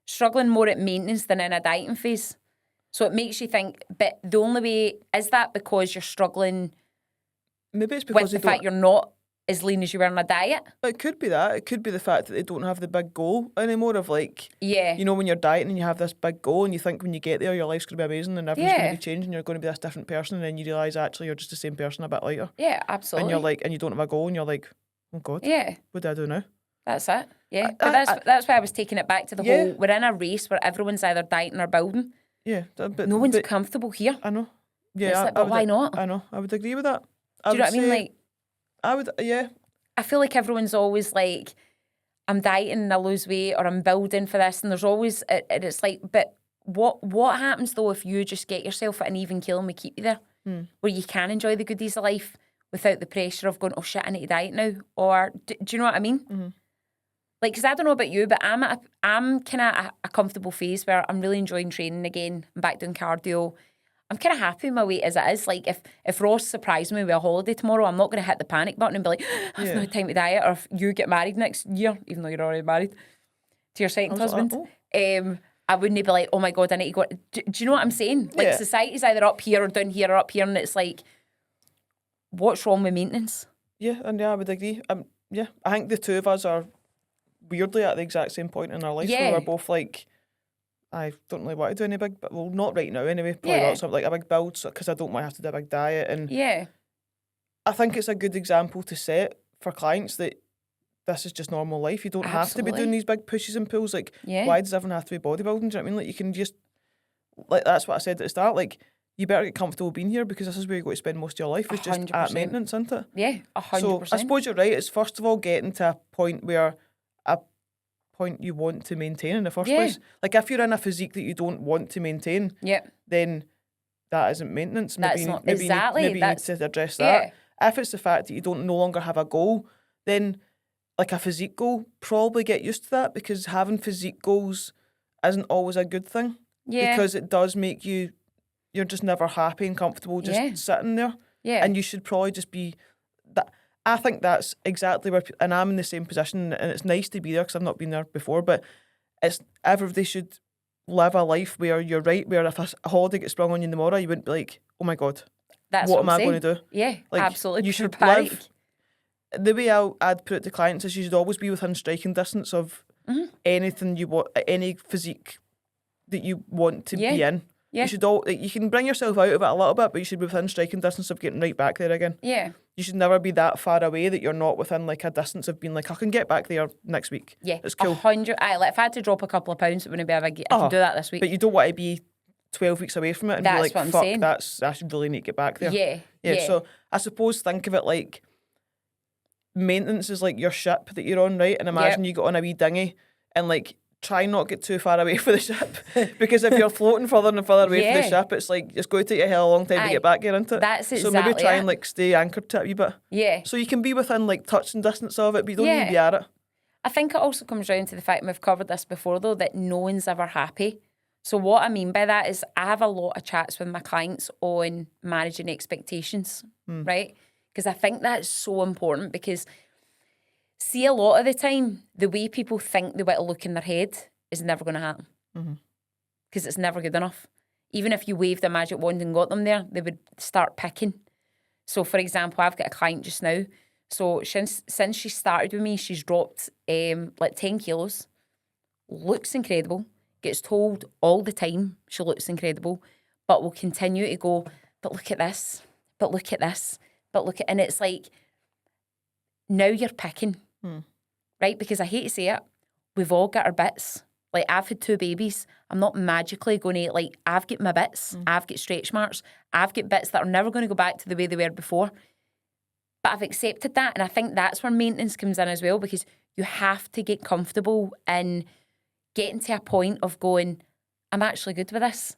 struggling more at maintenance than in a dieting phase. So it makes you think, but the only way, is that because you're struggling Maybe it's because with they the fact don't. you're not as lean as you were on a diet? It could be that. It could be the fact that they don't have the big goal anymore of like, Yeah. you know, when you're dieting and you have this big goal and you think when you get there your life's going to be amazing and everything's going Yeah. to be changing, you're going to be this different person, and then you realise actually you're just the same person a bit lighter. Yeah, absolutely. And you're like, and you don't have a goal and you're like, oh God, yeah, what do I do now? that's it. Yeah, but that's why I was taking it back to the Yeah. whole, we're in a race where everyone's either dieting or building. Yeah. But, No one's but comfortable here. I know. Yeah. It's like, but why not? I know. I would agree with that. Do you know what I mean? Like, I would, yeah. I feel like everyone's always like, I'm dieting and I lose weight or I'm building for this. And there's always, and it's like, but what happens though if you just get yourself at an even keel and we keep you there? Where you can enjoy the goodies of life without the pressure of going, oh shit, I need to diet now. Or, do you know what I mean? Mm-hmm. Like, because I don't know about you, but I'm kind of a comfortable phase where I'm really enjoying training again. I'm back doing cardio. I'm kind of happy with my weight as it is. Like, if Ross surprised me with a holiday tomorrow, I'm not going to hit the panic button and be like, I've no time to diet. Or if you get married next year, even though you're already married to your second husband, I wouldn't be like, oh my God, I need to go. Do you know what I'm saying? Like, Yeah. society's either up here or down here or up here, and it's like, what's wrong with maintenance? Yeah, and yeah, I would agree. Yeah, I think the two of us are weirdly at the exact same point in our life Yeah. where we're both like, I don't really want to do any big, but well, not right now anyway. Probably Yeah. not something like a big build because I don't want to have to do a big diet. And Yeah. I think it's a good example to set for clients that this is just normal life. You don't have to be Absolutely. doing these big pushes and pulls. Like, Yeah. why does everyone have to be bodybuilding? Do you know what I mean? Like, you can just, like, that's what I said at the start. Like, you better get comfortable being here because this is where you're going to spend most of your life. It's just at 100%. maintenance, isn't it? Yeah, 100%. So I suppose you're right. It's first of all getting to a point you want to maintain in the first Yeah. place. Like if you're in a physique that you don't want to maintain, Yeah. then that isn't maintenance. That's not- exactly, Maybe you need to address that. If it's the fact that you don't no longer have a goal, then like a physique goal, probably get used to that because having physique goals isn't always a good thing. Yeah. Because it does make you're just never happy and comfortable just Yeah. sitting there. Yeah. And you should probably just be that. I think that's exactly where, and I'm in the same position, and it's nice to be there because I've not been there before. But it's everybody should live a life where you're right. Where if a holiday gets sprung on you tomorrow, you wouldn't be like, "Oh my God, That's what what am I'm I going saying. to do?" Yeah, Like, absolutely. you should Panic. live. The way I'd put it to clients is you should always be within striking distance of Mm-hmm. anything you want, any physique that you want to be in. Yeah. You should you can bring yourself out of it a little bit, but you should be within striking distance of getting right back there again. Yeah. You should never be that far away that you're not within like a distance of being like, I can get back there next week. Yeah. It's cool. 100. Like, if I had to drop a couple of pounds, it wouldn't be a big. I can do that this week. But you don't want to be 12 weeks away from it and That's be like, what I'm fuck, saying. I should really need to get back there. Yeah. Yeah, so I suppose think of it like maintenance is like your ship that you're on, right? And imagine you got on a wee dinghy and like try not get too far away from the ship because if you're floating further and further away from the ship, it's like it's going to take a hell of a long time to get back here, isn't it? That's So maybe exactly try it. and like stay anchored to it a wee bit. Yeah. So you can be within like touching distance of it, but you don't need to be at it. I think it also comes down to the fact, and we've covered this before though, that no one's ever happy. So what I mean by that is I have a lot of chats with my clients on managing expectations, right? Because I think that's so important because see, a lot of the time, the way people think they want to look in their head is never going to happen. Because it's never good enough. Even if you waved a magic wand and got them there, they would start picking. So, for example, I've got a client just now. So, since she started with me, she's dropped like 10 kilos, looks incredible, gets told all the time she looks incredible, but will continue to go, but look at this, but look at this, but look at, and it's like, now you're picking, right? Because I hate to say it, we've all got our bits. Like, I've had 2 babies. I'm not magically going to, like, I've got my bits. I've got stretch marks. I've got bits that are never going to go back to the way they were before. But I've accepted that. And I think that's where maintenance comes in as well, because you have to get comfortable in getting to a point of going, I'm actually good with this.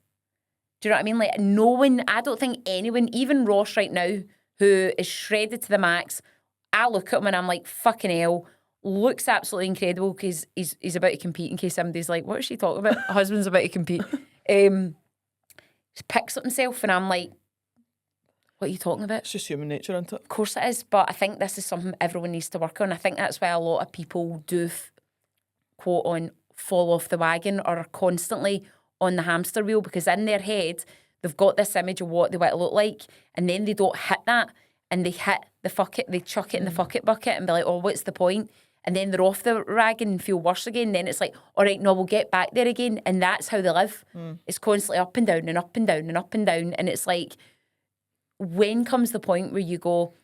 Do you know what I mean? Like, no one, I don't think anyone, even Ross right now, who is shredded to the max, I look at him and I'm like, fucking hell, looks absolutely incredible because he's about to compete, in case somebody's like, what is she talking about? Her husband's about to compete. He picks up himself and I'm like, what are you talking about? It's just human nature, isn't it? Of course it is, but I think this is something everyone needs to work on. I think that's why a lot of people do, quote on, fall off the wagon or are constantly on the hamster wheel, because in their head, they've got this image of what they want to look like, and then they don't hit that, and they hit the fuck it, they chuck it in the fuck it bucket and be like, oh, what's the point? And then they're off the wagon and feel worse again. Then it's like, all right, no, we'll get back there again. And that's how they live. It's constantly up and down and up and down and up and down. And it's like, when comes the point where you go,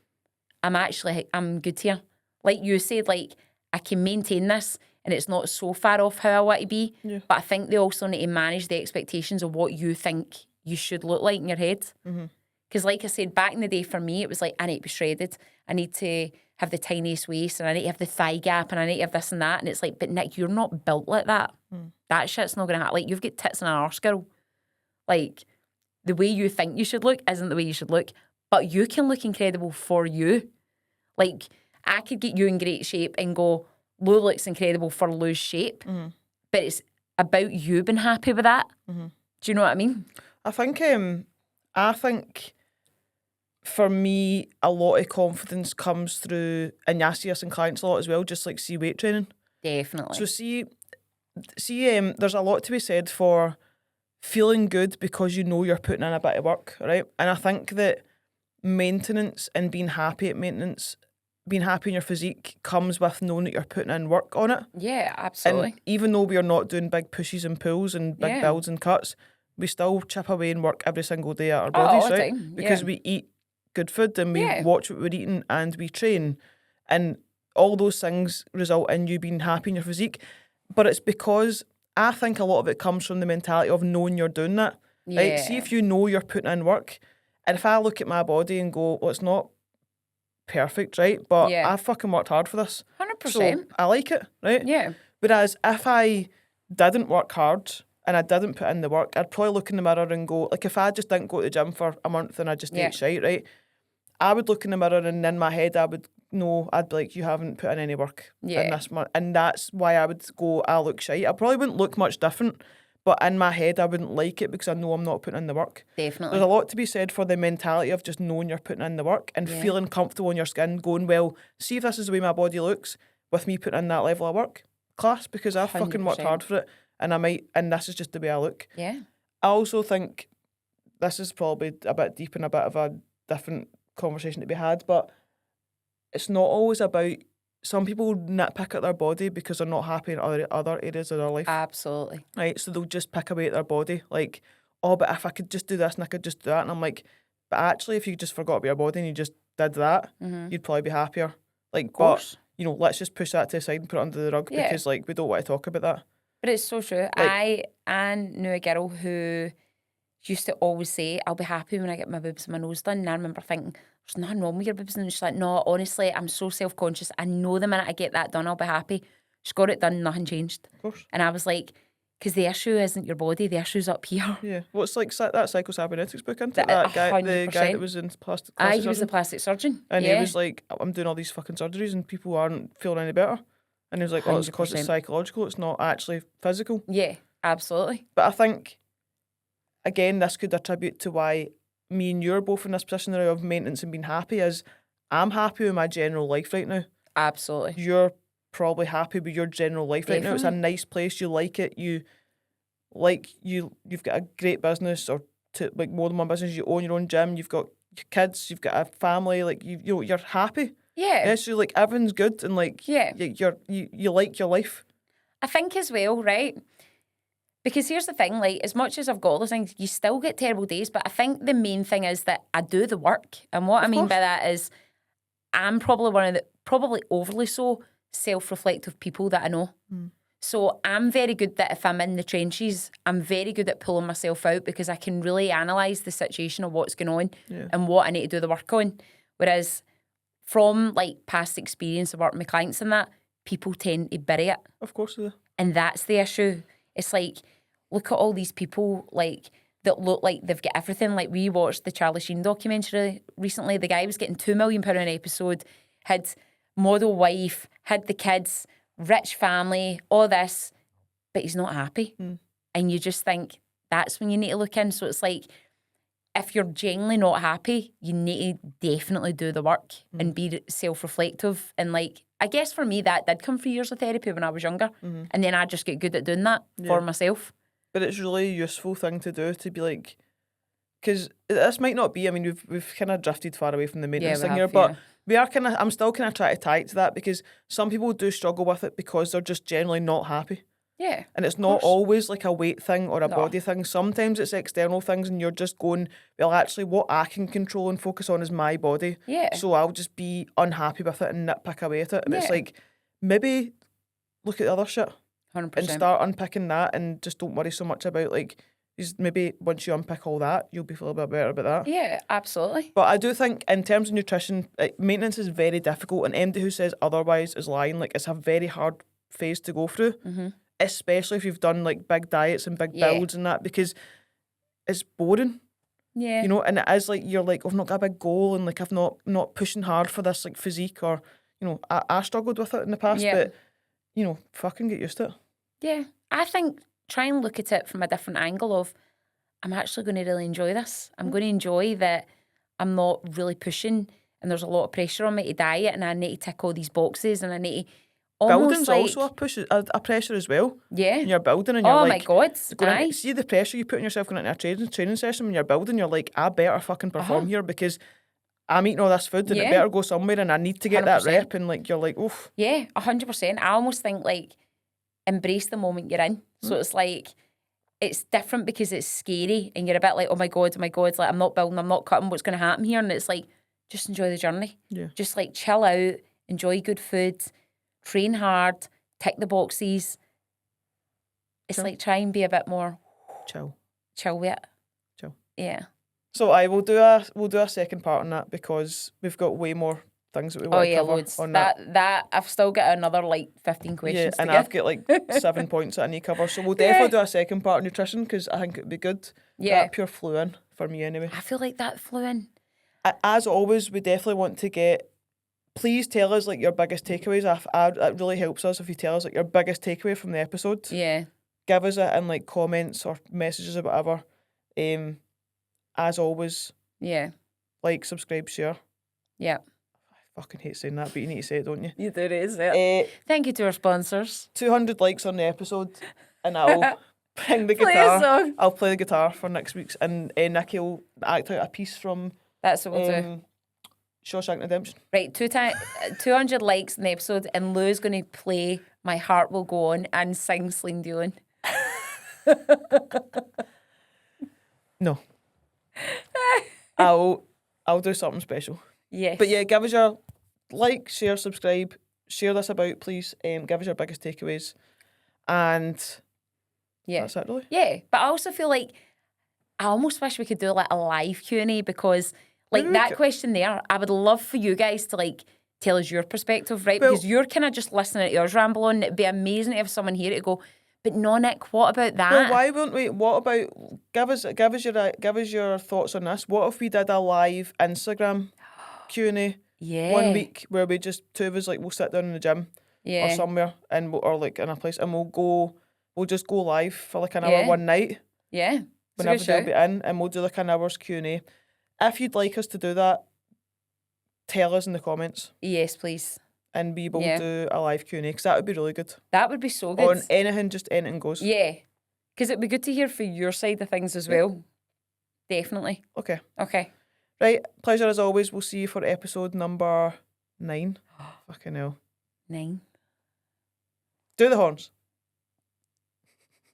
I'm good here? Like you said, like, I can maintain this and it's not so far off how I want to be. Yeah. But I think they also need to manage the expectations of what you think you should look like in your head. Because like I said, back in the day for me, it was like, I need to be shredded. I need to have the tiniest waist and I need to have the thigh gap and I need to have this and that. And it's like, but Nick, you're not built like that. That shit's not going to happen. Like, you've got tits and an arse, girl. Like, the way you think you should look isn't the way you should look. But you can look incredible for you. Like, I could get you in great shape and go, Lou looks incredible for Lou's shape. But it's about you being happy with that. Do you know what I mean? I think for me, a lot of confidence comes through, and I see us in clients a lot as well, just like see weight training. Definitely. So see, there's a lot to be said for feeling good because you know you're putting in a bit of work, right? And I think that maintenance and being happy at maintenance, being happy in your physique comes with knowing that you're putting in work on it. Yeah, absolutely. And even though we are not doing big pushes and pulls and big builds and cuts, we still chip away and work every single day at our bodies, right? Because we eat good food and we watch what we're eating and we train. And all those things result in you being happy in your physique. But it's because I think a lot of it comes from the mentality of knowing you're doing that. Right? See if you know you're putting in work. And if I look at my body and go, well, it's not perfect, right? But I fucking worked hard for this. 100%. So I like it, right? Yeah. Whereas if I didn't work hard and I didn't put in the work, I'd probably look in the mirror and go, like, if I just didn't go to the gym for a month and I just ate shite, right? I would look in the mirror and in my head I would know, I'd be like, you haven't put in any work in this month. And that's why I would go, I look shite. I probably wouldn't look much different, but in my head I wouldn't like it because I know I'm not putting in the work. Definitely. There's a lot to be said for the mentality of just knowing you're putting in the work and feeling comfortable in your skin, going, well, see if this is the way my body looks with me putting in that level of work. Class, because I've fucking worked hard for it and this is just the way I look. Yeah. I also think this is probably a bit deep and a bit of a different conversation to be had, but it's not always about, some people nitpick at their body because they're not happy in other areas of their life. Absolutely. Right, so they'll just pick away at their body, like, oh, but if I could just do this and I could just do that, and I'm like, but actually if you just forgot about your body and you just did that, you'd probably be happier. Like, but, you know, let's just push that to the side and put it under the rug because, like, we don't want to talk about that. But it's so true. Like, I knew a girl who used to always say, I'll be happy when I get my boobs and my nose done. And I remember thinking, there's nothing wrong with your boobs. And she's like, no, honestly, I'm so self-conscious. I know the minute I get that done, I'll be happy. She's got it done, nothing changed. Of course. And I was like, because the issue isn't your body, the issue's up here. Yeah. What's like that Psycho-Cybernetics book, isn't it? That guy, the guy that was in plastic surgery. He was a plastic surgeon. And he was like, I'm doing all these fucking surgeries and people aren't feeling any better. And he was like, oh, it's because it's psychological, it's not actually physical. Yeah, absolutely. But I think, again, this could attribute to why me and you are both in this position of maintenance and being happy, is I'm happy with my general life right now. Absolutely. You're probably happy with your general life right now. It's a nice place. You like it. You've got a great business, or like more than one business. You own your own gym. You've got your kids. You've got a family. Like you're happy. Yeah. So like everything's good, and like you like your life. I think as well, right? Because here's the thing, like, as much as I've got all those things, you still get terrible days, but I think the main thing is that I do the work. And what I mean by that is I'm probably one of the, probably overly so, self-reflective people that I know. So I'm very good that if I'm in the trenches, I'm very good at pulling myself out because I can really analyse the situation of what's going on and what I need to do the work on. Whereas from, like, past experience of working with clients and that, people tend to bury it. Of course they do. And that's the issue. It's like, look at all these people, like, that look like they've got everything. Like, we watched the Charlie Sheen documentary recently. The guy was getting £2 million an episode, had model wife, had the kids, rich family, all this, but he's not happy. And you just think that's when you need to look in. So it's like, if you're genuinely not happy, you need to definitely do the work and be self-reflective. And like, I guess for me, that did come through years of therapy when I was younger. And then I just get good at doing that for myself. But it's really a useful thing to do, to be like, because this might not be, I mean, we've kind of drifted far away from the maintenance thing here, but we are kind of, I'm still kind of trying to tie it to that, because some people do struggle with it because they're just generally not happy. Yeah. And it's not always like a weight thing or a body thing. Sometimes it's external things, and you're just going, well, actually, what I can control and focus on is my body. Yeah. So I'll just be unhappy with it and nitpick away at it. And it's like, maybe look at the other shit 100%. and start unpicking that, and just don't worry so much about, like, maybe once you unpick all that, you'll be feeling a bit better about that. Yeah, absolutely. But I do think in terms of nutrition, maintenance is very difficult, and anybody who says otherwise is lying. Like, it's a very hard phase to go through. Especially if you've done like big diets and big builds and that, because it's boring. Yeah. You know, and it is like, you're like, I've not got a big goal, and like I've not pushing hard for this like physique, or, you know, I struggled with it in the past, but, you know, fucking get used to it. Yeah. I think try and look at it from a different angle of, I'm actually going to really enjoy this. I'm going to enjoy that I'm not really pushing and there's a lot of pressure on me to diet and I need to tick all these boxes and I need to Building's like, also a push, a pressure as well. Yeah. When you're building and you're like, my God. See the pressure you put on yourself going into a training session when you're building, you're like, I better fucking perform here, because I'm eating all this food and it better go somewhere, and I need to get 100%. That rep, and like, you're like, oof. Yeah, 100%. I almost think like, embrace the moment you're in. So it's like, it's different because it's scary and you're a bit like, oh my God, like, I'm not building, I'm not cutting, what's going to happen here? And it's like, just enjoy the journey. Yeah. Just like chill out, enjoy good food, train hard, tick the boxes. It's like, try and be a bit more chill with it. Chill. Yeah. So we'll do a second part on that, because we've got way more things that we want to cover loads. on that I've still got another like 15 questions to and get. I've got like 7 points that I need to cover, so we'll definitely do a second part on nutrition, because I think it'd be good. That pure flew in for me anyway. I feel like that flew in. As always, we definitely want to get, please tell us like your biggest takeaways. It really helps us if you tell us like your biggest takeaway from the episode. Yeah. Give us it in like comments or messages or whatever. As always, like, subscribe, share. Yeah. I fucking hate saying that, but you need to say it, don't you? You do, it. Thank you to our sponsors. 200 likes on the episode, and I'll bring the guitar. I'll play the guitar for next week's, and Nikki will act out a piece from That's what we'll do. Shawshank Redemption. Right, 200 likes in the episode, and Lou's going to play My Heart Will Go On and sing Celine Dion. No. I'll do something special. Yes. But yeah, give us your like, share, subscribe, share this about, please. Give us your biggest takeaways, and that's it, really. Yeah, but I also feel like I almost wish we could do like a live Q&A, because like that question there, I would love for you guys to like tell us your perspective, right? Because you're kind of just listening to yours ramble on. It'd be amazing to have someone here to go, but no, Nick, what about that? Well, why wouldn't we? What about, give us your thoughts on this. What if we did a live Instagram Q&A 1 week, where we just, two of us, like, we'll sit down in the gym or somewhere, and or like in a place, and we'll just go live for like an hour one night. Yeah. Whenever they'll be in, and we'll do like an hour's Q&A. If you'd like us to do that, tell us in the comments. Yes, please. and be able Yeah. to do a live Q&A, because that would be really good. That would be so good. On anything, just anything goes. Yeah. Because it'd be good to hear for your side of things as well. Definitely. Okay. Okay. Right. Pleasure as always. We'll see you for episode number 9. Fucking hell. 9. Do the horns.